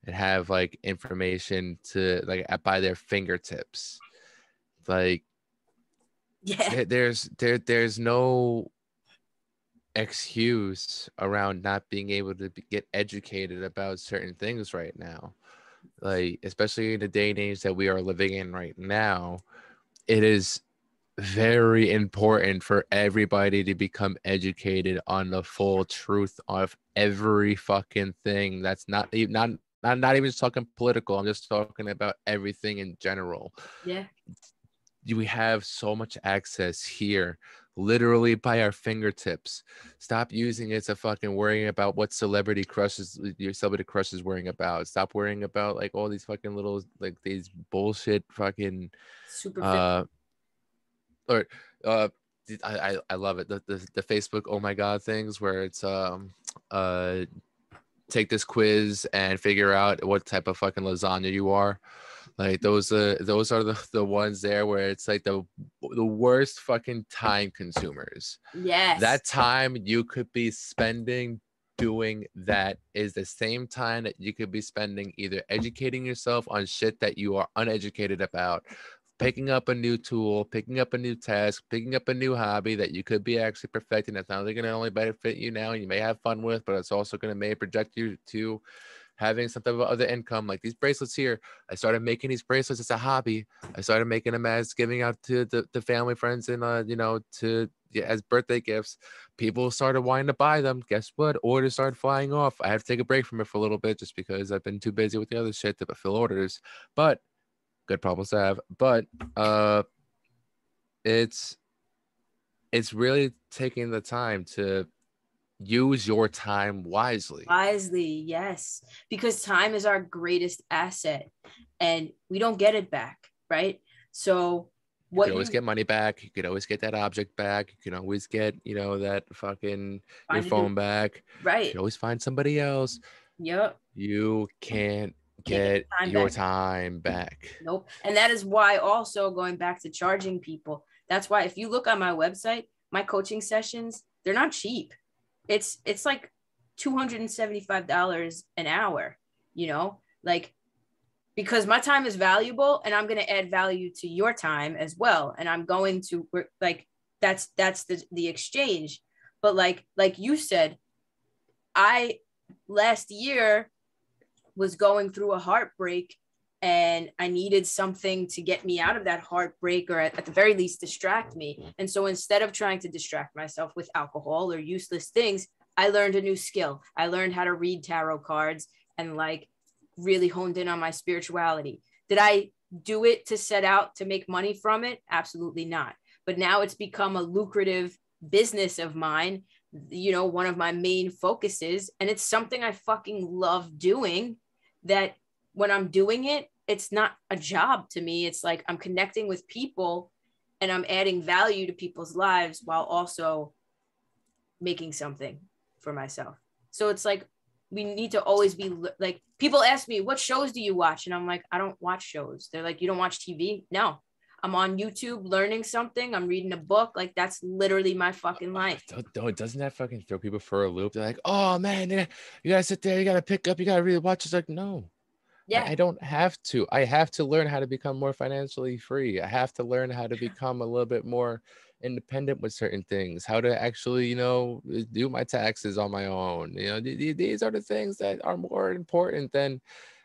and have like information to like by their fingertips, like Yeah. there's no excuse around not being able to get educated about certain things right now. Like, especially in the day and age that we are living in right now, it is very important for everybody to become educated on the full truth of every fucking thing. That's not even just talking political. I'm just talking about everything in general. Yeah. We have so much access here, literally by our fingertips. Stop using it to fucking worrying about what your celebrity crush is worrying about. Stop worrying about like all these fucking little like these bullshit fucking Superficial. uh or uh I love it. The Facebook oh my god things where it's uh take this quiz and figure out what type of fucking lasagna you are. Like those are the ones there where it's like the worst fucking time consumers. Yes. That time you could be spending doing that is the same time that you could be spending either educating yourself on shit that you are uneducated about, picking up a new tool, picking up a new task, picking up a new hobby that you could be actually perfecting. That's not only going to only benefit you now and you may have fun with, but it's also going to may project you to having some type of other income. Like these bracelets here, I started making these bracelets as a hobby. I started making them as giving out to the family, friends, and you know, to as birthday gifts. People started wanting to buy them. Guess what? Orders started flying off. I have to take a break from it for a little bit just because I've been too busy with the other shit to fulfill orders. But good problems to have. But it's really taking the time to use your time wisely. Wisely, yes. Because time is our greatest asset and we don't get it back, right? So You could always get money back. You could always get that object back. You can always get, that fucking your phone back. Right. You can always find somebody else. Yep. You can't get your time back. Nope. And that is why also going back to charging people, that's why if you look on my website, my coaching sessions, they're not cheap. It's like $275 an hour, like, because my time is valuable and I'm going to add value to your time as well. And I'm going to like, that's the exchange. But like you said, I last year was going through a heartbreak and I needed something to get me out of that heartbreak, or at the very least distract me. And so instead of trying to distract myself with alcohol or useless things, I learned a new skill. I learned how to read tarot cards and like really honed in on my spirituality. Did I do it to set out to make money from it? Absolutely not. But now it's become a lucrative business of mine, one of my main focuses. And it's something I fucking love doing, that when I'm doing it, it's not a job to me. It's like I'm connecting with people and I'm adding value to people's lives while also making something for myself. So it's like, we need to always be like, people ask me, what shows do you watch? And I'm like, I don't watch shows. They're like, you don't watch TV? No, I'm on YouTube learning something. I'm reading a book. Like, that's literally my fucking life. Doesn't that fucking throw people for a loop? They're like, oh man, you gotta sit there, you gotta pick up, you gotta really watch. It's like, no. Yeah. I don't have to. I have to learn how to become more financially free. I have to learn how to become a little bit more independent with certain things, how to actually, do my taxes on my own. These are the things that are more important than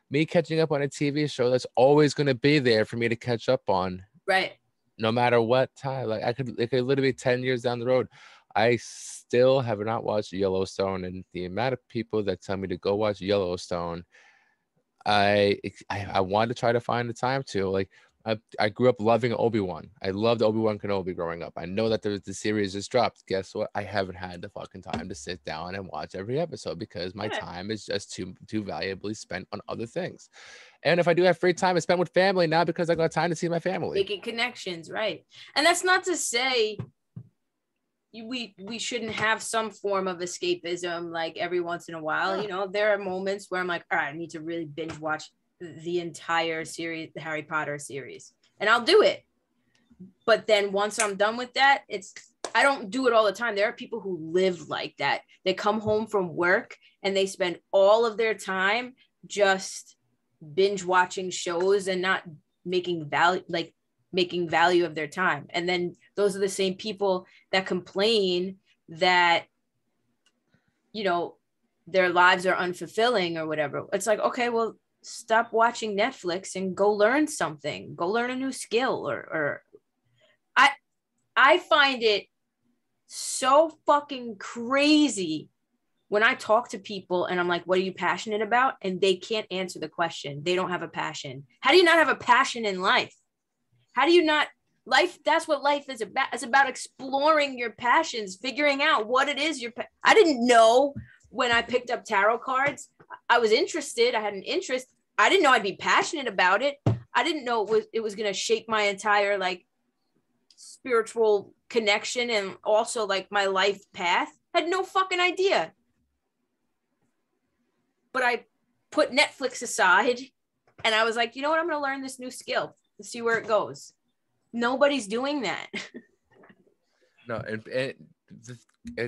me catching up on a TV show that's always going to be there for me to catch up on. Right. No matter what time. Like it could literally be 10 years down the road. I still have not watched Yellowstone, and the amount of people that tell me to go watch Yellowstone, I want to try to find the time to. Like, I grew up loving Obi-Wan. I loved Obi-Wan Kenobi growing up. I know that the series just dropped. Guess what? I haven't had the fucking time to sit down and watch every episode because my time is just too valuably spent on other things. And if I do have free time, I spend with family now because I got time to see my family. Making connections, right? And that's not to say we shouldn't have some form of escapism, like every once in a while. There are moments where I'm like, all right, I need to really binge watch the entire series, the Harry Potter series, and I'll do it. But then once I'm done with that, I don't do it all the time. There are people who live like that. They come home from work and they spend all of their time just binge watching shows and not making value of their time. And then those are the same people that complain that, their lives are unfulfilling or whatever. It's like, okay, well, stop watching Netflix and go learn something. Go learn a new skill. Or I find it so fucking crazy when I talk to people and I'm like, what are you passionate about? And they can't answer the question. They don't have a passion. How do you not have a passion in life? How do you not? Life, that's what life is about. It's about exploring your passions, figuring out what it is I didn't know when I picked up tarot cards. I was interested. I had an interest. I didn't know I'd be passionate about it. I didn't know it was going to shape my entire like spiritual connection and also like my life path. I had no fucking idea. But I put Netflix aside and I was like, you know what? I'm going to learn this new skill. Let's see where it goes. Nobody's doing that. No, and it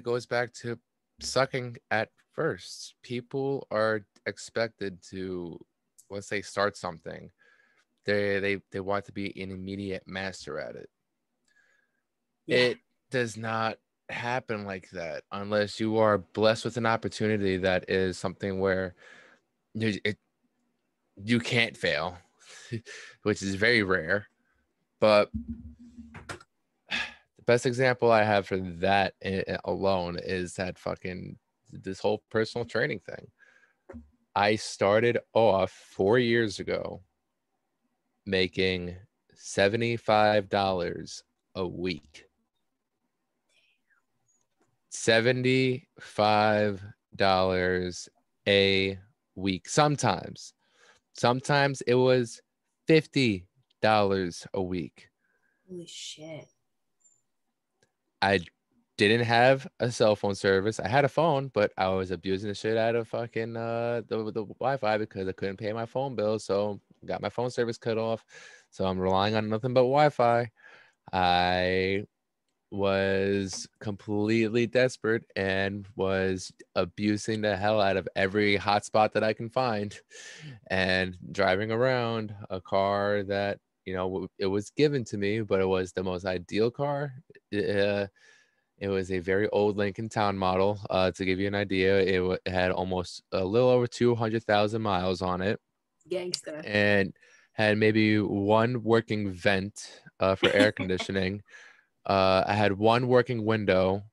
goes back to sucking at first. People are expected to, let's say, start something. They want to be an immediate master at it. Yeah. It does not happen like that unless you are blessed with an opportunity that is something where you can't fail, which is very rare. But the best example I have for that alone is this whole personal training thing. I started off 4 years ago making $75 a week. $75 a week. Sometimes it was $50 a week. Holy shit. I didn't have a cell phone service. I had a phone, but I was abusing the shit out of fucking the Wi-Fi because I couldn't pay my phone bill. So got my phone service cut off. So I'm relying on nothing but Wi-Fi. I was completely desperate and was abusing the hell out of every hotspot that I can find and driving around a car that, you know, it was given to me, but it was the most ideal car. It was a very old Lincoln Town model. To give you an idea, it had almost a little over 200,000 miles on it. Gangster. And had maybe one working vent for air conditioning. I had one working window.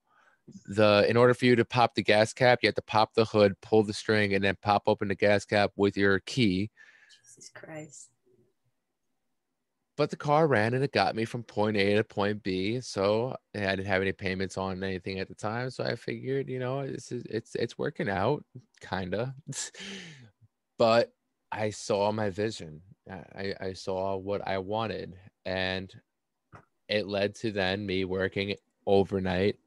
In order for you to pop the gas cap, you had to pop the hood, pull the string, and then pop open the gas cap with your key. Jesus Christ. But the car ran and it got me from point A to point B. So I didn't have any payments on anything at the time. So I figured, you know, it's working out, kinda. But I saw my vision. I saw what I wanted. And it led to then me working overnight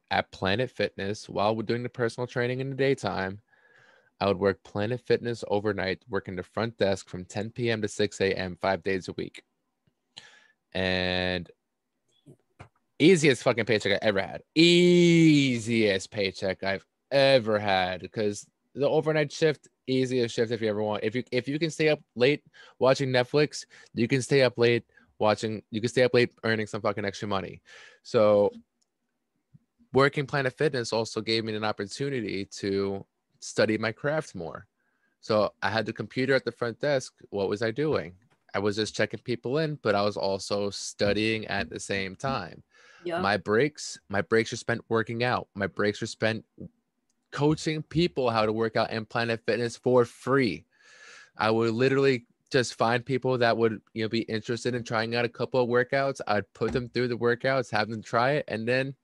at Planet Fitness while we're doing the personal training in the daytime. I would work Planet Fitness overnight, working the front desk from 10 p.m. to 6 a.m. 5 days a week. And easiest fucking paycheck I ever had. Easiest paycheck I've ever had, because the overnight shift, easiest shift if you ever want. If you can stay up late watching Netflix, you can stay up late earning some fucking extra money. So working Planet Fitness also gave me an opportunity to study my craft more. So I had the computer at the front desk. What was I doing? I was just checking people in, but I was also studying at the same time. Yep. My breaks are spent working out. My breaks are spent coaching people how to work out in Planet Fitness for free. I would literally just find people that would, you know, be interested in trying out a couple of workouts. I'd put them through the workouts, have them try it, and then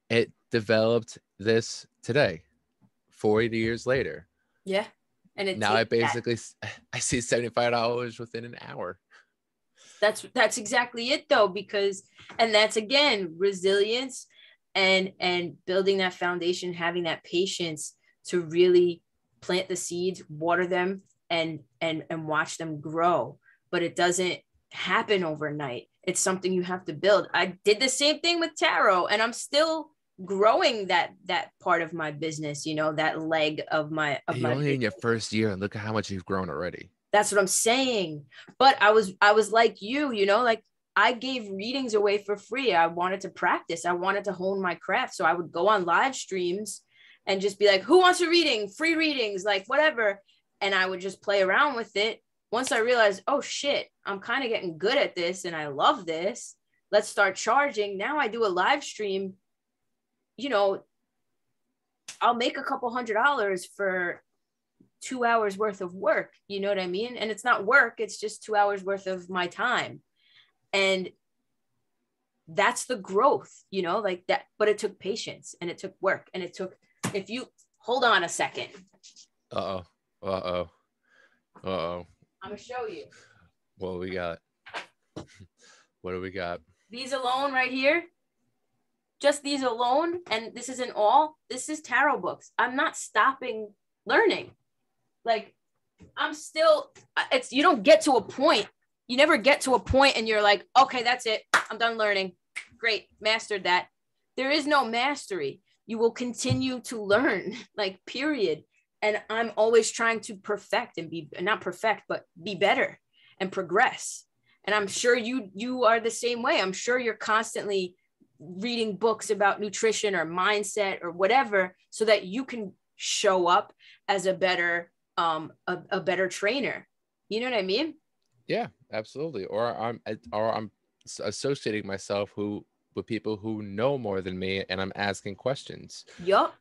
it developed this today, 40 years later. Yeah. And it Now I takes basically I see $75 within an hour. That's exactly it though, because, and that's again resilience and building that foundation, having that patience to really plant the seeds, water them, and watch them grow. But it doesn't happen overnight. It's something you have to build. I did the same thing with tarot, and I'm still growing that part of my business, you know, that leg of my You're only business. in your first year, and look at how much you've grown already. That's what I'm saying. But I was like you know, like I gave readings away for free. I wanted to practice. I wanted to hone my craft. So I would go on live streams and just be like, who wants a reading? Free readings, like whatever. And I would just play around with it. Once I realized, oh shit, I'm kind of getting good at this and I love this. Let's start charging. Now I do a live stream, you know, I'll make a couple $100 for 2 hours worth of work. You know what I mean? And it's not work, it's just 2 hours worth of my time. And that's the growth, you know, like that. But it took patience and it took work. And it took, if you hold on a second. I'm gonna show you. What we got? What do we got? These alone right here, just these alone, and this isn't all, this is tarot books. I'm not stopping learning. Like I'm still, it's, you don't get to a point, you never get to a point and you're like, okay, that's it, I'm done learning, great, mastered that. There is no mastery. You will continue to learn, like period. And I'm always trying to perfect and be, not perfect, but be better and progress. And I'm sure you are the same way. I'm sure you're constantly reading books about nutrition or mindset or whatever, so that you can show up as a better better trainer. You know what I mean? Yeah, absolutely. Or I'm associating myself with people who know more than me, and I'm asking questions. Yup.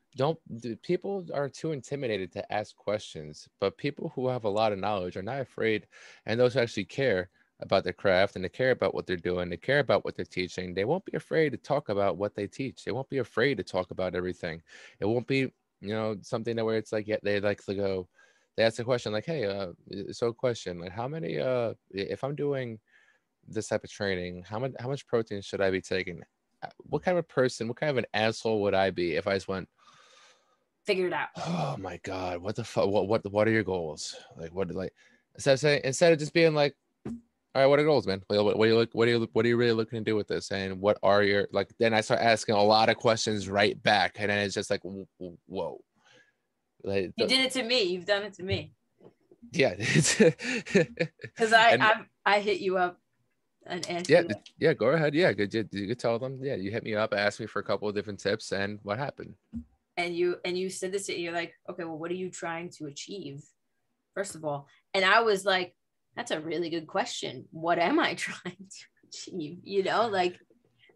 People are too intimidated to ask questions, but people who have a lot of knowledge are not afraid, and those who actually care about their craft and they care about what they're doing, they care about what they're teaching, they won't be afraid to talk about what they teach. They won't be afraid to talk about everything. It won't be, you know, something that where it's like, yeah, they like to go, they ask a question like, hey, so question, like how many, if I'm doing this type of training, how much protein should I be taking? What kind of person, what kind of an asshole would I be if I just went, figure it out? oh my God, what the fuck? What are your goals? Like, instead of just being like, all right, what are goals, man? What are you really looking to do with this? And what are your, like, then I start asking a lot of questions right back. And then it's just like, whoa. Like, You did it to me. You've done it to me. Yeah. Because I hit you up and asked yeah, you that. yeah, go ahead. Yeah, you could tell them. Yeah, you hit me up, asked me for a couple of different tips, and what happened? And you said this, you're like, okay, well, what are you trying to achieve, first of all? And I was like, that's a really good question. What am I trying to achieve? You know, like,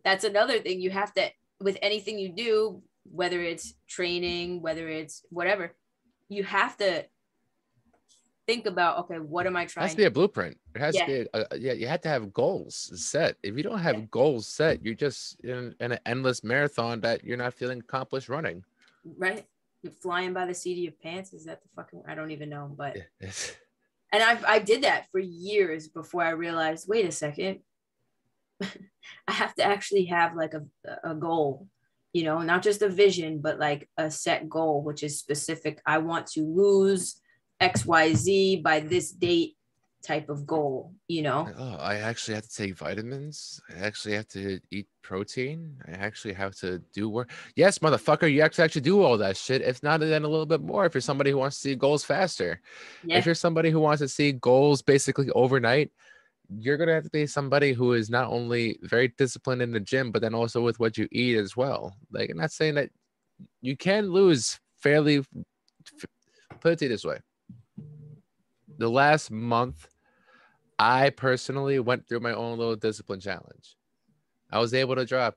that's another thing you have to, with anything you do, whether it's training, whether it's whatever, you have to think about, okay, what am I It trying has to be a blueprint. It has to yeah. be yeah, you have to have goals set. If you don't have Yeah. goals set, you're just in an endless marathon that you're not feeling accomplished running. Right? You're flying by the seat of your pants. Is that the fucking, I don't even know, but Yeah. and I did that for years before I realized, wait a second, I have to actually have like a goal, you know, not just a vision, but like a set goal, which is specific. I want to lose XYZ by this date type of goal, you know? Oh, I actually have to take vitamins. I actually have to eat protein. I actually have to do work. Yes, motherfucker, you actually do all that shit. If not, then a little bit more if you're somebody who wants to see goals faster. Yeah. If you're somebody who wants to see goals basically overnight, you're going to have to be somebody who is not only very disciplined in the gym, but then also with what you eat as well. Like, I'm not saying that you can lose fairly. Put it this way. The last month, I personally went through my own little discipline challenge. I was able to drop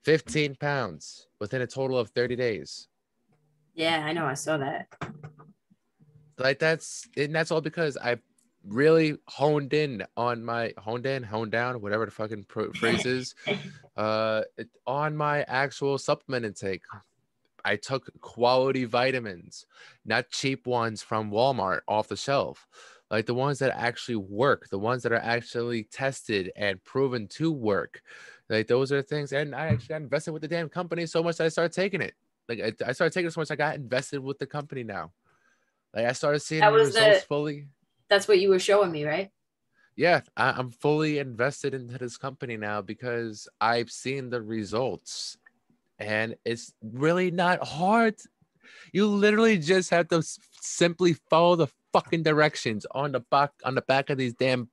15 pounds within a total of 30 days. Yeah, I know. I saw that. Like, that's all because I really honed down, whatever the fucking phrase is, on my actual supplement intake. I took quality vitamins, not cheap ones from Walmart off the shelf, like the ones that actually work, the ones that are actually tested and proven to work. Like, those are things. And I actually got invested with the damn company so much that I started taking it. Like, I started taking it so much I got invested with the company now. Like, I started seeing That the was results fully. that's what you were showing me, right? Yeah, I'm fully invested into this company now because I've seen the results. And it's really not hard. You literally just have to simply follow the fucking directions on the back of these damn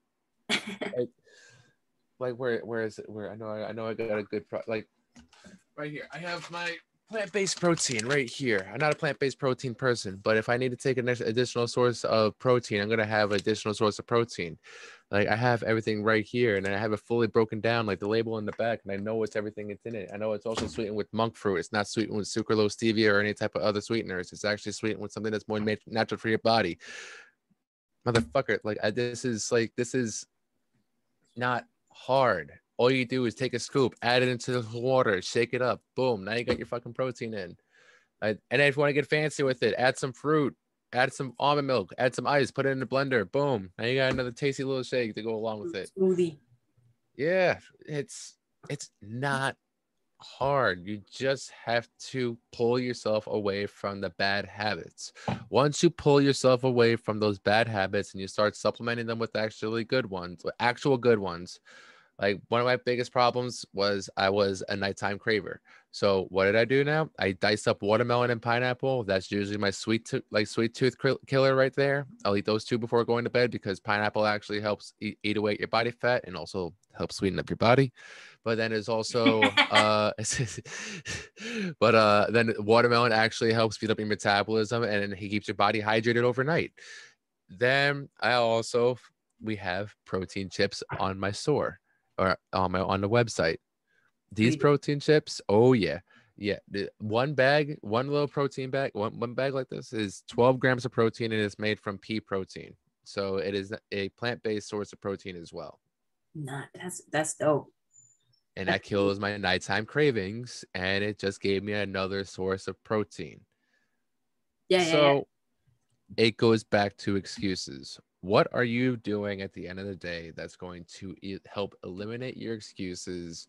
like where is it? Where I know I got a good like right here. I have my plant-based protein right here. I'm not a plant-based protein person, but if I need to take an additional source of protein, I'm gonna have an additional source of protein. Like, I have everything right here, and I have it fully broken down, like the label in the back, and I know it's everything that's in it. I know it's also sweetened with monk fruit. It's not sweetened with sucralose, stevia, or any type of other sweeteners. It's actually sweetened with something that's more natural for your body. Motherfucker, like, this is not hard. All you do is take a scoop, add it into the water, shake it up, boom. Now you got your fucking protein in. And then if you want to get fancy with it, add some fruit, add some almond milk, add some ice, put it in the blender, boom. Now you got another tasty little shake to go along with it. Smoothie. Yeah, it's not hard. You just have to pull yourself away from the bad habits. Once you pull yourself away from those bad habits and you start supplementing them with actually good ones, actual good ones. Like, one of my biggest problems was I was a nighttime craver. So what did I do now? I diced up watermelon and pineapple. That's usually my sweet tooth killer right there. I'll eat those two before going to bed because pineapple actually helps eat away your body fat and also helps sweeten up your body. But then there's also then watermelon actually helps speed up your metabolism and he keeps your body hydrated overnight. Then we have protein chips on my store or on the website. These protein chips, oh yeah. One little protein bag, one bag like this is 12 grams of protein and it's made from pea protein. So it is a plant-based source of protein as well. Nah, that's dope. And that kills my nighttime cravings and it just gave me another source of protein. Yeah. It goes back to excuses. What are you doing at the end of the day that's going to help eliminate your excuses,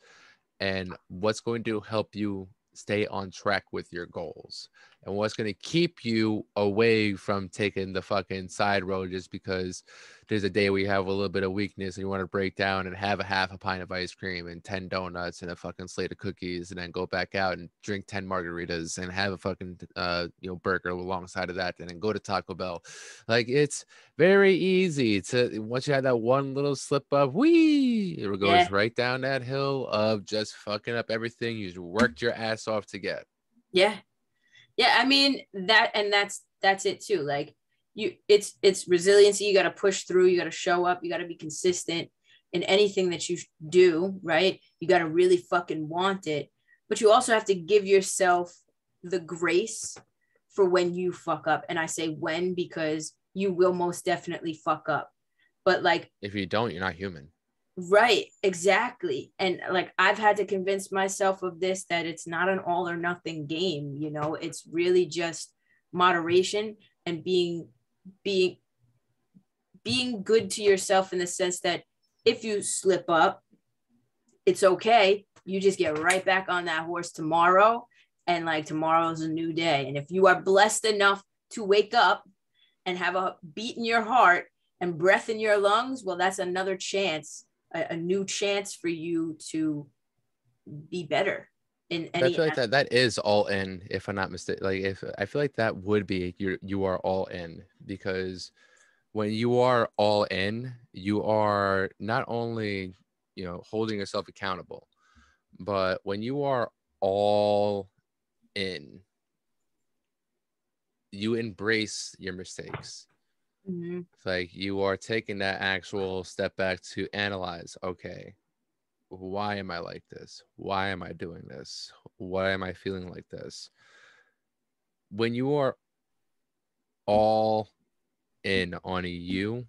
and what's going to help you stay on track with your goals, and what's going to keep you away from taking the fucking side road just because there's a day where you have a little bit of weakness and you want to break down and have a half a pint of ice cream and 10 donuts and a fucking slate of cookies, and then go back out and drink 10 margaritas and have a fucking burger alongside of that, and then go to Taco Bell. Like, it's very easy to, once you have that one little slip up, it goes right down that hill of just fucking up everything you worked your ass off to get. Yeah. I mean, that's it too. Like, it's resiliency. You got to push through. You got to show up. You got to be consistent in anything that you do, right? You got to really fucking want it, but you also have to give yourself the grace for when you fuck up. And I say when, because you will most definitely fuck up. But like, if you don't, you're not human. Right, exactly. And like, I've had to convince myself of this, that it's not an all or nothing game, you know. It's really just moderation and being good to yourself, in the sense that if you slip up, it's okay. You just get right back on that horse tomorrow, and like, tomorrow's a new day. And if you are blessed enough to wake up and have a beat in your heart and breath in your lungs, well, that's another chance, a new chance for you to be better in any. I feel like that is all in, if I'm not mistaken. Like, if I feel like that would be you are all in, because when you are all in, you are not only, holding yourself accountable, but when you are all in, you embrace your mistakes. Mm-hmm. It's like you are taking that actual step back to analyze, okay, why am I like this? Why am I doing this? Why am I feeling like this? When you are all in on you,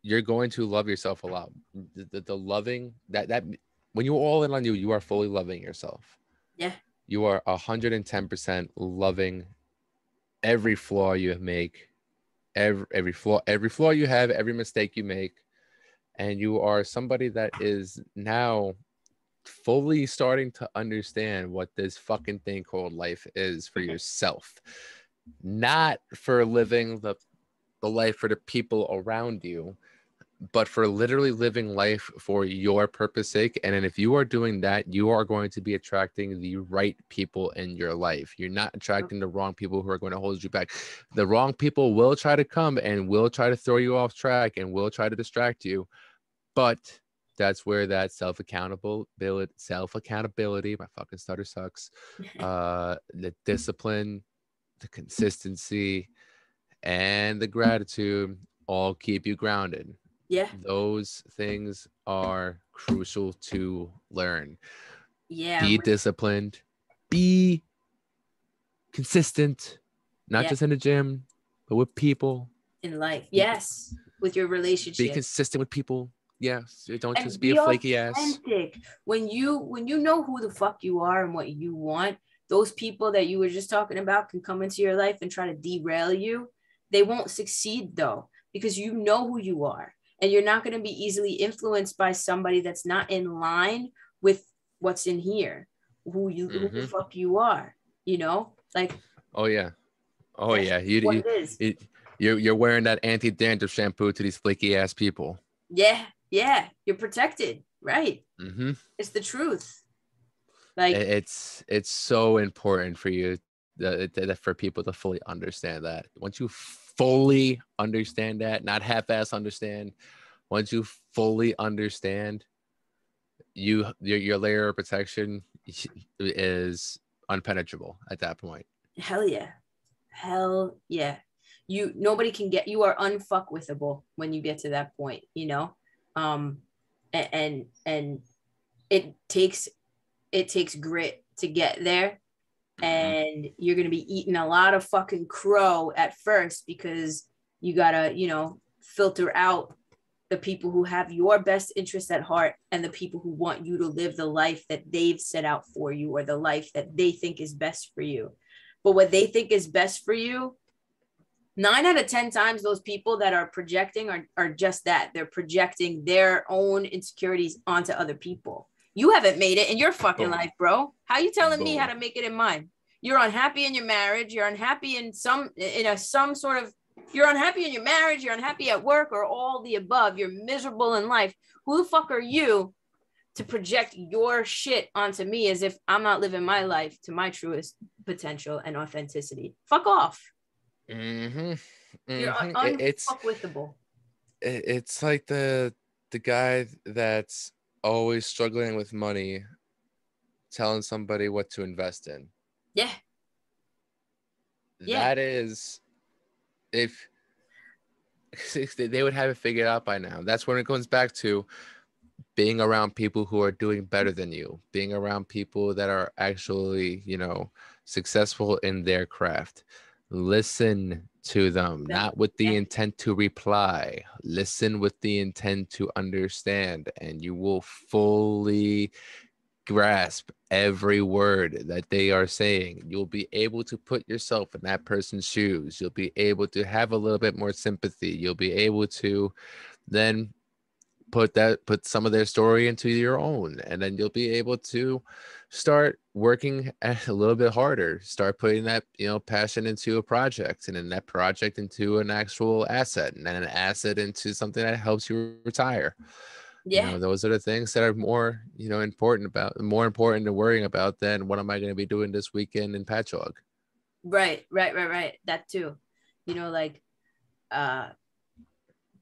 you're going to love yourself a lot. The loving that when you're all in on you are fully loving yourself. Yeah. You are 110% loving every flaw you make, every flaw you have, every mistake you make. And you are somebody that is now fully starting to understand what this fucking thing called life is for yourself, not for living the life for the people around you, but for literally living life for your purpose sake. And then if you are doing that, you are going to be attracting the right people in your life. You're not attracting the wrong people who are going to hold you back. The wrong people will try to come and will try to throw you off track and will try to distract you. But that's where that self-accountability, my fucking stutter sucks, the discipline, the consistency, and the gratitude all keep you grounded. Yeah. Those things are crucial to learn. Yeah. Be disciplined. Be consistent, not just in the gym, but with people. In life. Yes. With your relationship. Be consistent with people. Yes. Don't and just be a flaky authentic. Ass. When you know who the fuck you are and what you want, those people that you were just talking about can come into your life and try to derail you. They won't succeed though, because you know who you are. And you're not going to be easily influenced by somebody that's not in line with what's in here, who the fuck you are, like. Oh yeah. You're wearing that anti-dandruff shampoo to these flaky ass people. Yeah. You're protected, right? Mm-hmm. It's the truth. Like, it's so important for you for people to fully understand that. Once you fully understand that, not half-ass understand, once you fully your layer of protection is unpenetrable at that point. Hell yeah. Nobody can get, you are unfuckwithable when you get to that point, and it takes grit to get there. And you're going to be eating a lot of fucking crow at first, because you got to, filter out the people who have your best interest at heart and the people who want you to live the life that they've set out for you, or the life that they think is best for you. But what they think is best for you 9 out of 10 times those people that are projecting are just that. They're projecting their own insecurities onto other people. You haven't made it in your fucking Boom. life, bro. How you telling me how Boom. to make it in mine? You're unhappy in your marriage. You're unhappy in some sort of, you're unhappy in your marriage. You're unhappy at work, or all the above. You're miserable in life. Who the fuck are you to project your shit onto me as if I'm not living my life to my truest potential and authenticity? Fuck off. Mm-hmm. You're Mm-hmm. unfuckwithable. It's like the guy that's always struggling with money, telling somebody what to invest in. Yeah. Yeah. That is, if they would have it figured out by now. That's when it comes back to being around people who are doing better than you, being around people that are actually, successful in their craft. Listen to them, not with the Yeah. intent to reply. Listen with the intent to understand, and you will fully grasp every word that they are saying. You'll be able to put yourself in that person's shoes. You'll be able to have a little bit more sympathy. You'll be able to then put some of their story into your own, and then you'll be able to start working a little bit harder, start putting that passion into a project, and then that project into an actual asset, and then an asset into something that helps you retire. Yeah. Those are the things that are more important than worrying about than what am I going to be doing this weekend in Patchogue. Right. That too. Like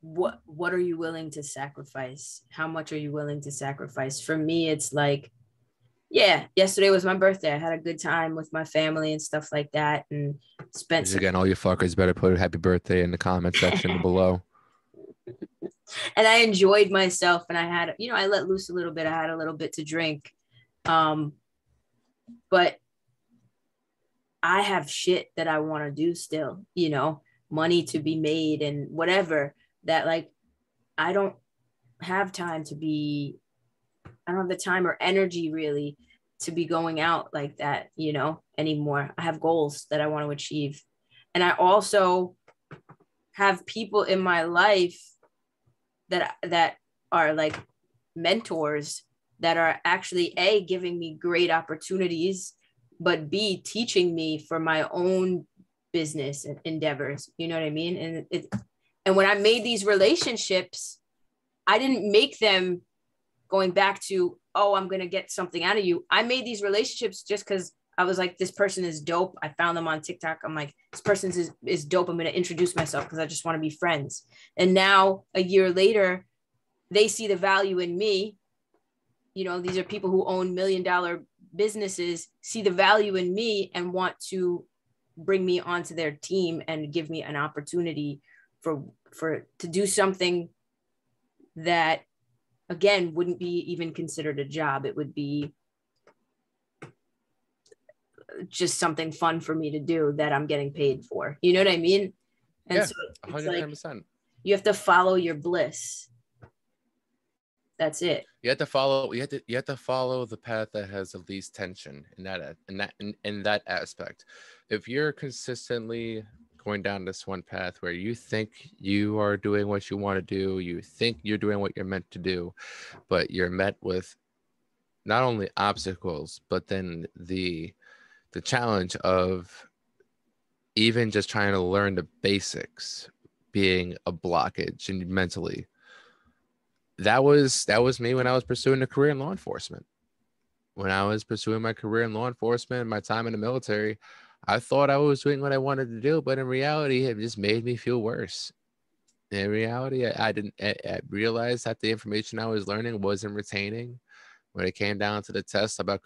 what are you willing to sacrifice? How much are you willing to sacrifice? For me, it's like, yeah, yesterday was my birthday. I had a good time with my family and stuff like that, and spent some. Again, all you fuckers better put happy birthday in the comment section below. And I enjoyed myself, and I had, I let loose a little bit. I had a little bit to drink. But I have shit that I want to do still, money to be made and whatever, that like I don't have time to be, I don't have the time or energy really to be going out like that, anymore. I have goals that I want to achieve. And I also have people in my life that are like mentors that are actually giving me great opportunities, but B, teaching me for my own business and endeavors. You know what I mean? And when I made these relationships, I didn't make them going back to, oh, I'm going to get something out of you. I made these relationships just because I was like, this person is dope. I found them on TikTok. I'm like, this person is dope. I'm going to introduce myself because I just want to be friends. And now a year later, they see the value in me. These are people who own $1 million businesses, see the value in me and want to bring me onto their team and give me an opportunity to do something that, again, wouldn't be even considered a job. It would be just something fun for me to do that I'm getting paid for. You know what I mean? And yeah, so it's 110%. like, you have to follow your bliss. That's it. You have to follow the path that has the least tension in that aspect. If you're consistently going down this one path where you think you are doing what you want to do, you think you're doing what you're meant to do, but you're met with not only obstacles, but then the challenge of even just trying to learn the basics being a blockage and mentally. That was me when I was pursuing a career in law enforcement. When I was pursuing my career in law enforcement, my time in the military, I thought I was doing what I wanted to do, but in reality, it just made me feel worse. In reality, I realized that the information I was learning wasn't retaining. When it came down to the test about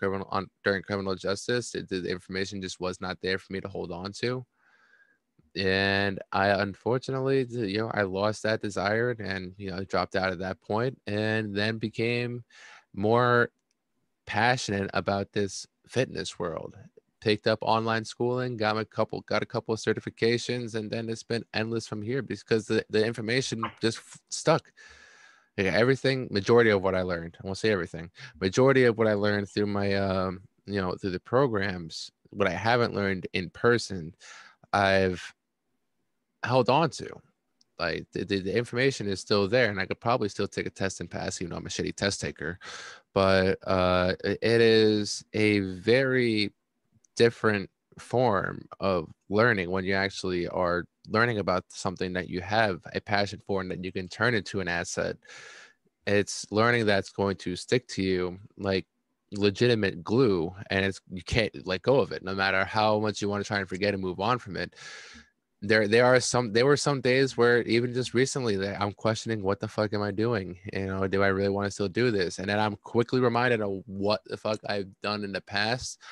during criminal justice, the information just was not there for me to hold on to. And I unfortunately, I lost that desire and, dropped out at that point, and then became more passionate about this fitness world. Picked up online schooling, got a couple of certifications, and then it's been endless from here because the information just stuck. Everything, majority of what I learned, I won't say everything, majority of what I learned through my, through the programs, what I haven't learned in person, I've held on to. Like the information is still there, and I could probably still take a test and pass, even though I'm a shitty test taker. But it is a very different form of learning when you actually are learning about something that you have a passion for and that you can turn into an asset. It's learning that's going to stick to you like legitimate glue, and it's you can't let go of it no matter how much you want to try and forget and move on from it. There were some days where even just recently that I'm questioning what the fuck am I doing? You know, do I really want to still do this? And then I'm quickly reminded of what the fuck I've done in the past,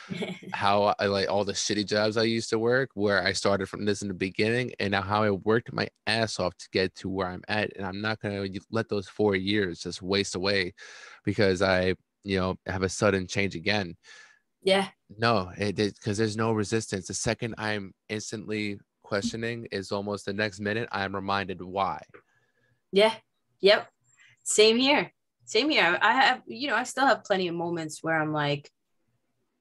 how I like all the shitty jobs I used to work, where I started from this in the beginning, and now how I worked my ass off to get to where I'm at. And I'm not gonna let those 4 years just waste away because I, have a sudden change again. Yeah. No, because there's no resistance. The second I'm instantly questioning is almost the next minute I'm reminded why. Yeah. Yep. Same here. Same here. I have, I still have plenty of moments where I'm like,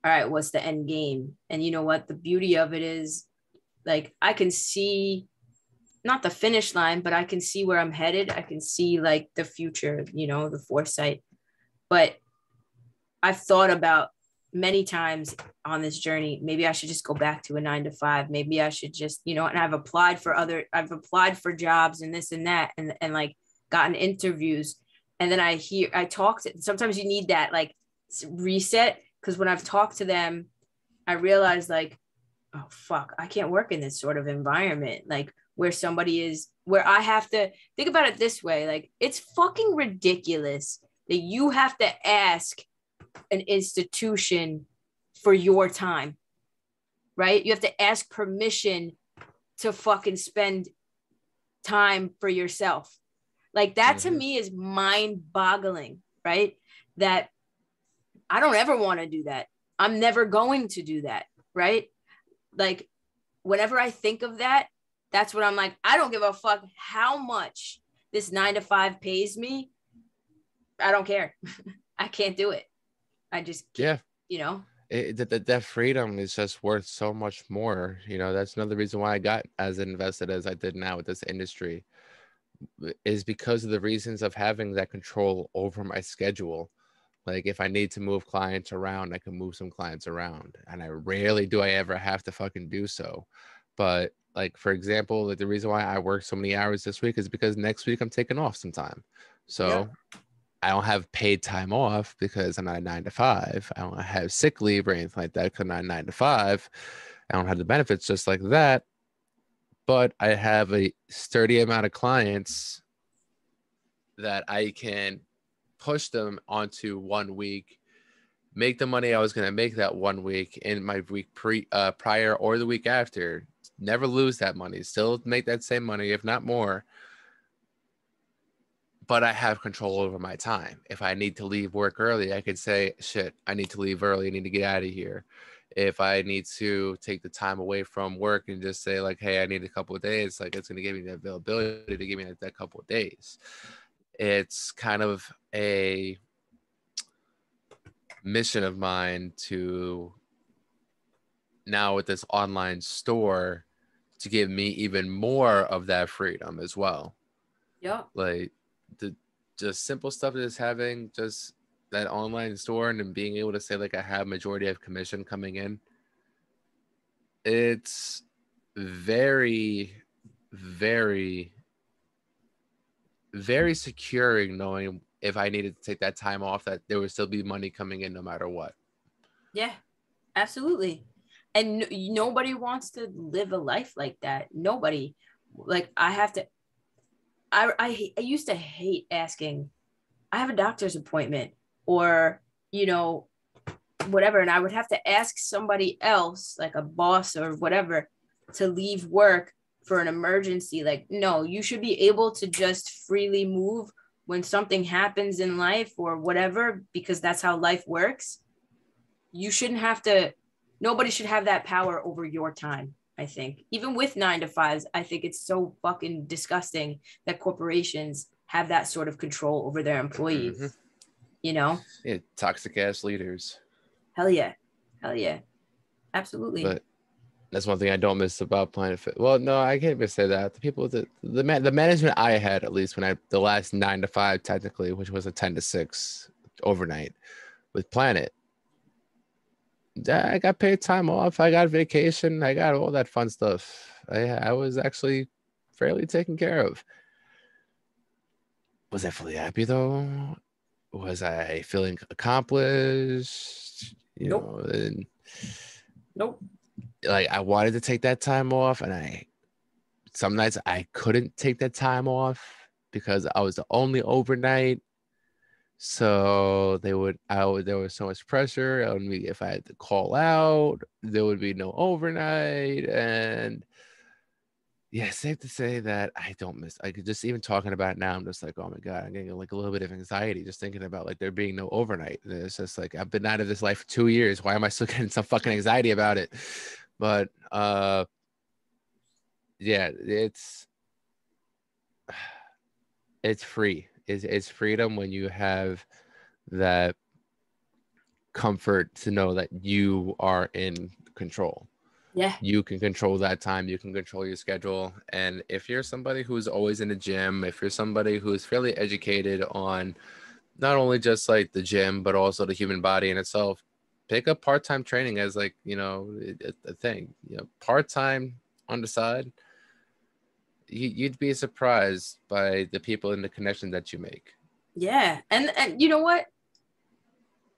all right, what's the end game? And you know what? The beauty of it is like, I can see not the finish line, but I can see where I'm headed. I can see like the future, the foresight. But I've thought about many times on this journey, maybe I should just go back to a 9 to 5. Maybe I should just, and I've applied for jobs and this and that, and like gotten interviews. And then I talk to, sometimes you need that like reset. Cause when I've talked to them, I realize like, oh fuck, I can't work in this sort of environment. Like where I have to think about it this way. Like it's fucking ridiculous that you have to ask an institution for your time, right? You have to ask permission to fucking spend time for yourself. Like that to me is mind boggling, right? That I don't ever want to do that. I'm never going to do that, right? Like whenever I think of that, that's what I'm like, I don't give a fuck how much this 9 to 5 pays me. I don't care. I can't do it. I just can't, that freedom is just worth so much more. That's another reason why I got as invested as I did now with this industry, is because of the reasons of having that control over my schedule. Like if I need to move clients around, I can move some clients around, and I rarely do I ever have to fucking do so. But like, for example, like the reason why I work so many hours this week is because next week I'm taking off some time. So I don't have paid time off because I'm not a 9 to 5. I don't have sick leave or anything like that because I'm not a 9 to 5. I don't have the benefits just like that. But I have a sturdy amount of clients that I can push them onto 1 week, make the money I was going to make that 1 week in my week prior or the week after, never lose that money, still make that same money, if not more. But I have control over my time. If I need to leave work early, I could say, shit, I need to leave early. I need to get out of here. If I need to take the time away from work and just say like, hey, I need a couple of days, like it's going to give me the availability to give me that couple of days. It's kind of a mission of mine to now with this online store to give me even more of that freedom as well. Yeah. Like the just simple stuff is having just that online store and then being able to say like I have majority of commission coming in. It's very, very, very securing knowing if I needed to take that time off that there would still be money coming in no matter what. Yeah, absolutely. And nobody wants to live a life like that. Nobody. Like I used to hate asking, I have a doctor's appointment or, whatever. And I would have to ask somebody else, like a boss or whatever, to leave work for an emergency. Like, no, you should be able to just freely move when something happens in life or whatever, because that's how life works. You shouldn't have to, nobody should have that power over your time. I think even with 9 to 5s, I think it's so fucking disgusting that corporations have that sort of control over their employees. Yeah, toxic ass leaders. Hell yeah. Absolutely. But That's one thing I don't miss about Planet Fit. Well, no, I can't even say that. The management I had, at least the last 9 to 5 technically, which was a 10 to 6 overnight with Planet. I got paid time off. I got vacation. I got all that fun stuff. I was actually fairly taken care of. Was I fully happy though? Was I feeling accomplished? Nope. And Nope. like I wanted to take that time off, and some nights I couldn't take that time off because I was the only overnight. So there was so much pressure on me. If I had to call out, there would be no overnight. And yeah, safe to say that I don't miss. I could just, even talking about it now, I'm just like, oh my God, I'm getting like a little bit of anxiety just thinking about like there being no overnight. And it's just like, I've been out of this life for 2 years. Why am I still getting some fucking anxiety about it? But yeah, it's free. It's freedom when you have that comfort to know that you are in control. Yeah. You can control that time. You can control your schedule. And if you're somebody who's always in the gym, if you're somebody who's fairly educated on not only just like the gym, but also the human body in itself, pick up part-time training as like, a thing, part-time on the side. You'd be surprised by the people and the connection that you make. Yeah. And you know what?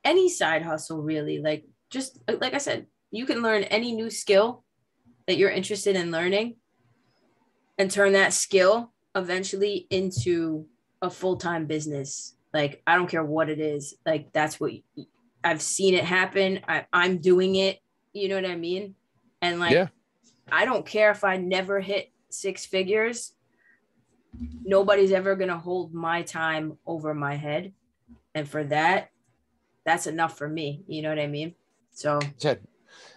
Any side hustle really, like just like I said, you can learn any new skill that you're interested in learning and turn that skill eventually into a full-time business. Like I don't care what it is. Like that's what I've seen it happen. I'm doing it. You know what I mean? And like, Yeah. I don't care if I never hit 6 figures. Nobody's ever going to hold my time over my head. And for that, that's enough for me. You know what I mean? So Yeah.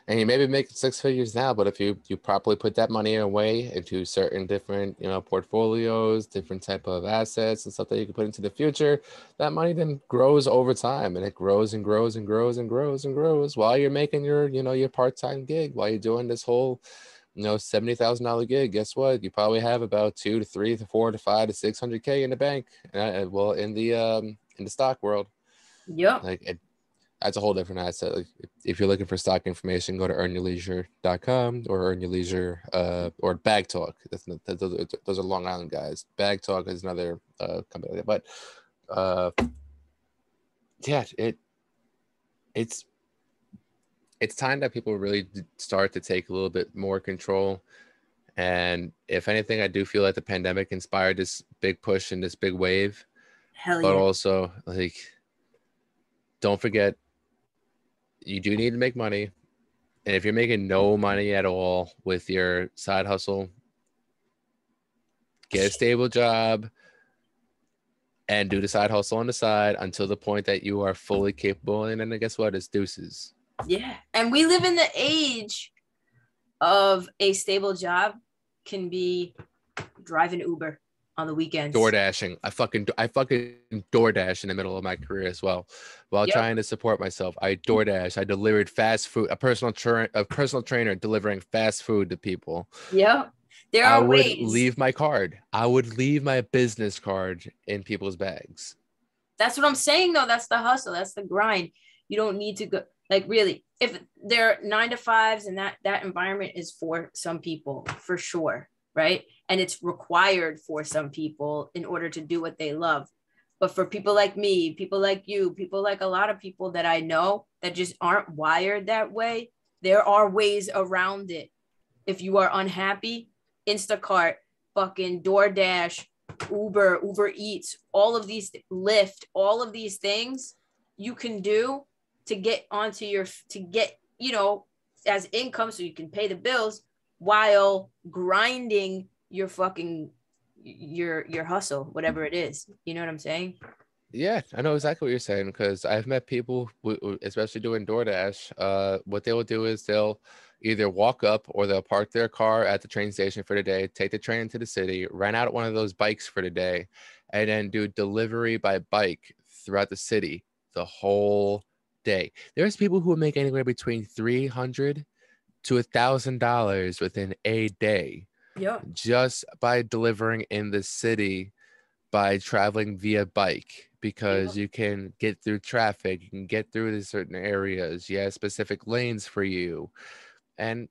And you maybe make 6 figures now, but if you properly put that money away into certain different, portfolios, different type of assets and stuff that you can put into the future, that money then grows over time, and it grows and grows and grows and grows and grows while you're making your part-time gig, while you're doing this whole, $70,000 gig. Guess what? You probably have about 2 to 3 to 4 to 5 to 600K in the bank. Well, in the stock world, yep. like that's a whole different asset. Like if you're looking for stock information, go to earnyourleisure.com or Earn Your Leisure or Bag Talk. Those are Long Island guys. Bag Talk is another company. But yeah, it's time that people really start to take a little bit more control. And if anything, I do feel like the pandemic inspired this big push and this big wave. Hell But yeah. also, like, don't forget, you do need to make money. And if you're making no money at all with your side hustle, get a stable job and do the side hustle on the side until the point that you are fully capable. And then guess what? It's deuces. Yeah. And we live in the age of a stable job can be driving Uber on the weekends. Door dashing. I fucking DoorDash in the middle of my career as well, while trying to support myself. I DoorDash. I delivered fast food. A personal trainer delivering fast food to people. Yep. I would leave my card. I would leave my business card in people's bags. That's what I'm saying, though. That's the hustle. That's the grind. You don't need to go. Like, really, if they're 9 to 5s and that environment is for some people, for sure, right? And it's required for some people in order to do what they love. But for people like me, people like you, people like a lot of people that I know that just aren't wired that way, there are ways around it. If you are unhappy, Instacart, fucking DoorDash, Uber Eats, all of these, Lyft, all of these things you can do to get as income so you can pay the bills while grinding your fucking your hustle, whatever it is. You know what I'm saying? Yeah, I know exactly what you're saying, because I've met people, especially doing DoorDash. What they will do is they'll either walk up or they'll park their car at the train station for the day, take the train into the city, rent out one of those bikes for the day, and then do delivery by bike throughout the city the whole day. There's people who make anywhere between $300 to $1,000 within a day. Yep. Just by delivering in the city, by traveling via bike, because you can get through traffic, you can get through the certain areas. You have specific lanes for you. And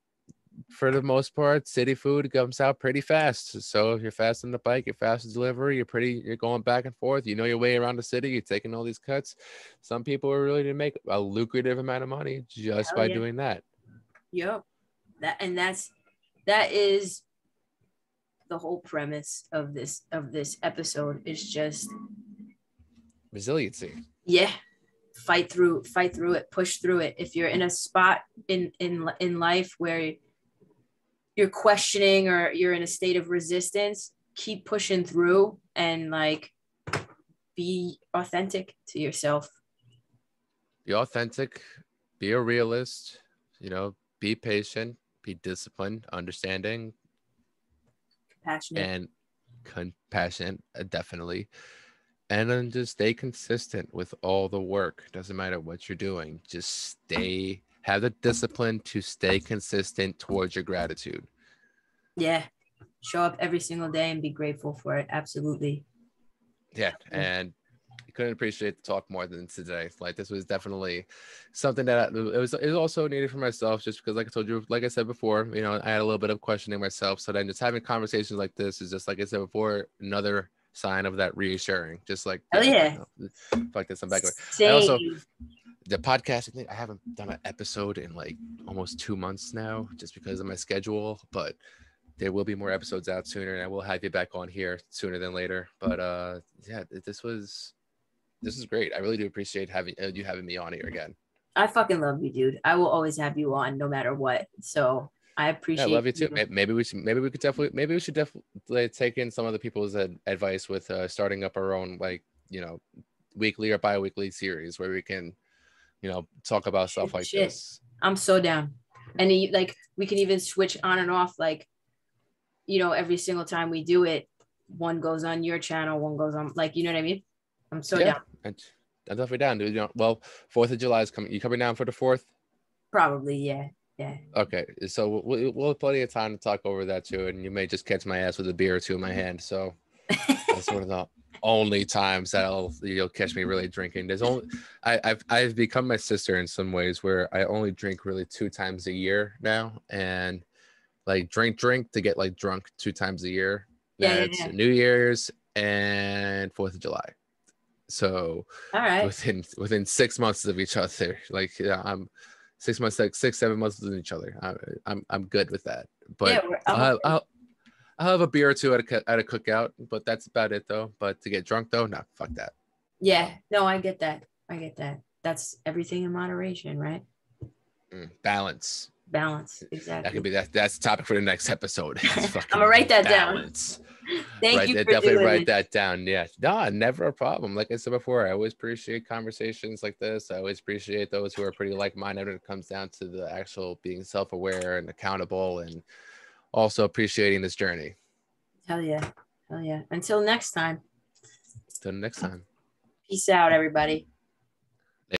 for the most part, city food comes out pretty fast. So if you're fast on the bike, you're fast to delivery, you're going back and forth, you know your way around the city, you're taking all these cuts. Some people are really to make a lucrative amount of money just by doing that. Yep. That is the whole premise of this episode, is just resiliency. Yeah. Fight through it, push through it. If you're in a spot in life where you're questioning or you're in a state of resistance, keep pushing through and like be authentic to yourself. Be authentic, be a realist, you know, be patient, be disciplined, understanding, compassionate, definitely. And then just stay consistent with all the work. Doesn't matter what you're doing. Just have the discipline to stay consistent towards your gratitude. Yeah. Show up every single day and be grateful for it. Absolutely. Yeah. And I couldn't appreciate the talk more than today. Like, this was definitely something that it was also needed for myself, just because, like I told you, like I said before, you know, I had a little bit of questioning myself. So then just having conversations like this is just, like I said before, another sign of that reassuring. Just like, fuck this, I'm back. I also, the podcast, I haven't done an episode in like almost 2 months now, just because of my schedule, but there will be more episodes out sooner, and I will have you back on here sooner than later. But yeah, this is great. I really do appreciate you having me on here again. I fucking love you, dude. I will always have you on no matter what. So I appreciate. I love you too. Maybe we should definitely take in some of the people's advice with starting up our own, like, you know, weekly or bi-weekly series where we can, you know, talk about stuff like this. I'm so down. And like, we can even switch on and off, like, you know, every single time we do it, one goes on your channel, one goes on, like, you know what I mean? I'm so down. I'm definitely down, dude. You know, well, 4th of July is coming. You coming down for the 4th? Probably, yeah. Okay, so we'll have plenty of time to talk over that too, and you may just catch my ass with a beer or two in my hand. So that's one of the only times that you'll catch me really drinking. I've become my sister in some ways, where I only drink really 2 times a year now, and like drink to get like drunk 2 times a year. That's New Year's and 4th of July. So all right, within 6 months of each other, like, I'm 6 months, like 6-7 months with each other. I'm good with that. But I'll have a beer or two at a cookout, but that's about it though. But to get drunk though, no, fuck that. Yeah, no, I get that. That's everything in moderation, right? Balance, exactly. That could be that's the topic for the next episode. I'm gonna write that down. Thank you for definitely write that down. Yeah, no, never a problem. Like I said before, I always appreciate conversations like this. I always appreciate those who are pretty like-minded when it comes down to the actual being self-aware and accountable, and also appreciating this journey. Hell yeah. Until next time. Peace out, everybody.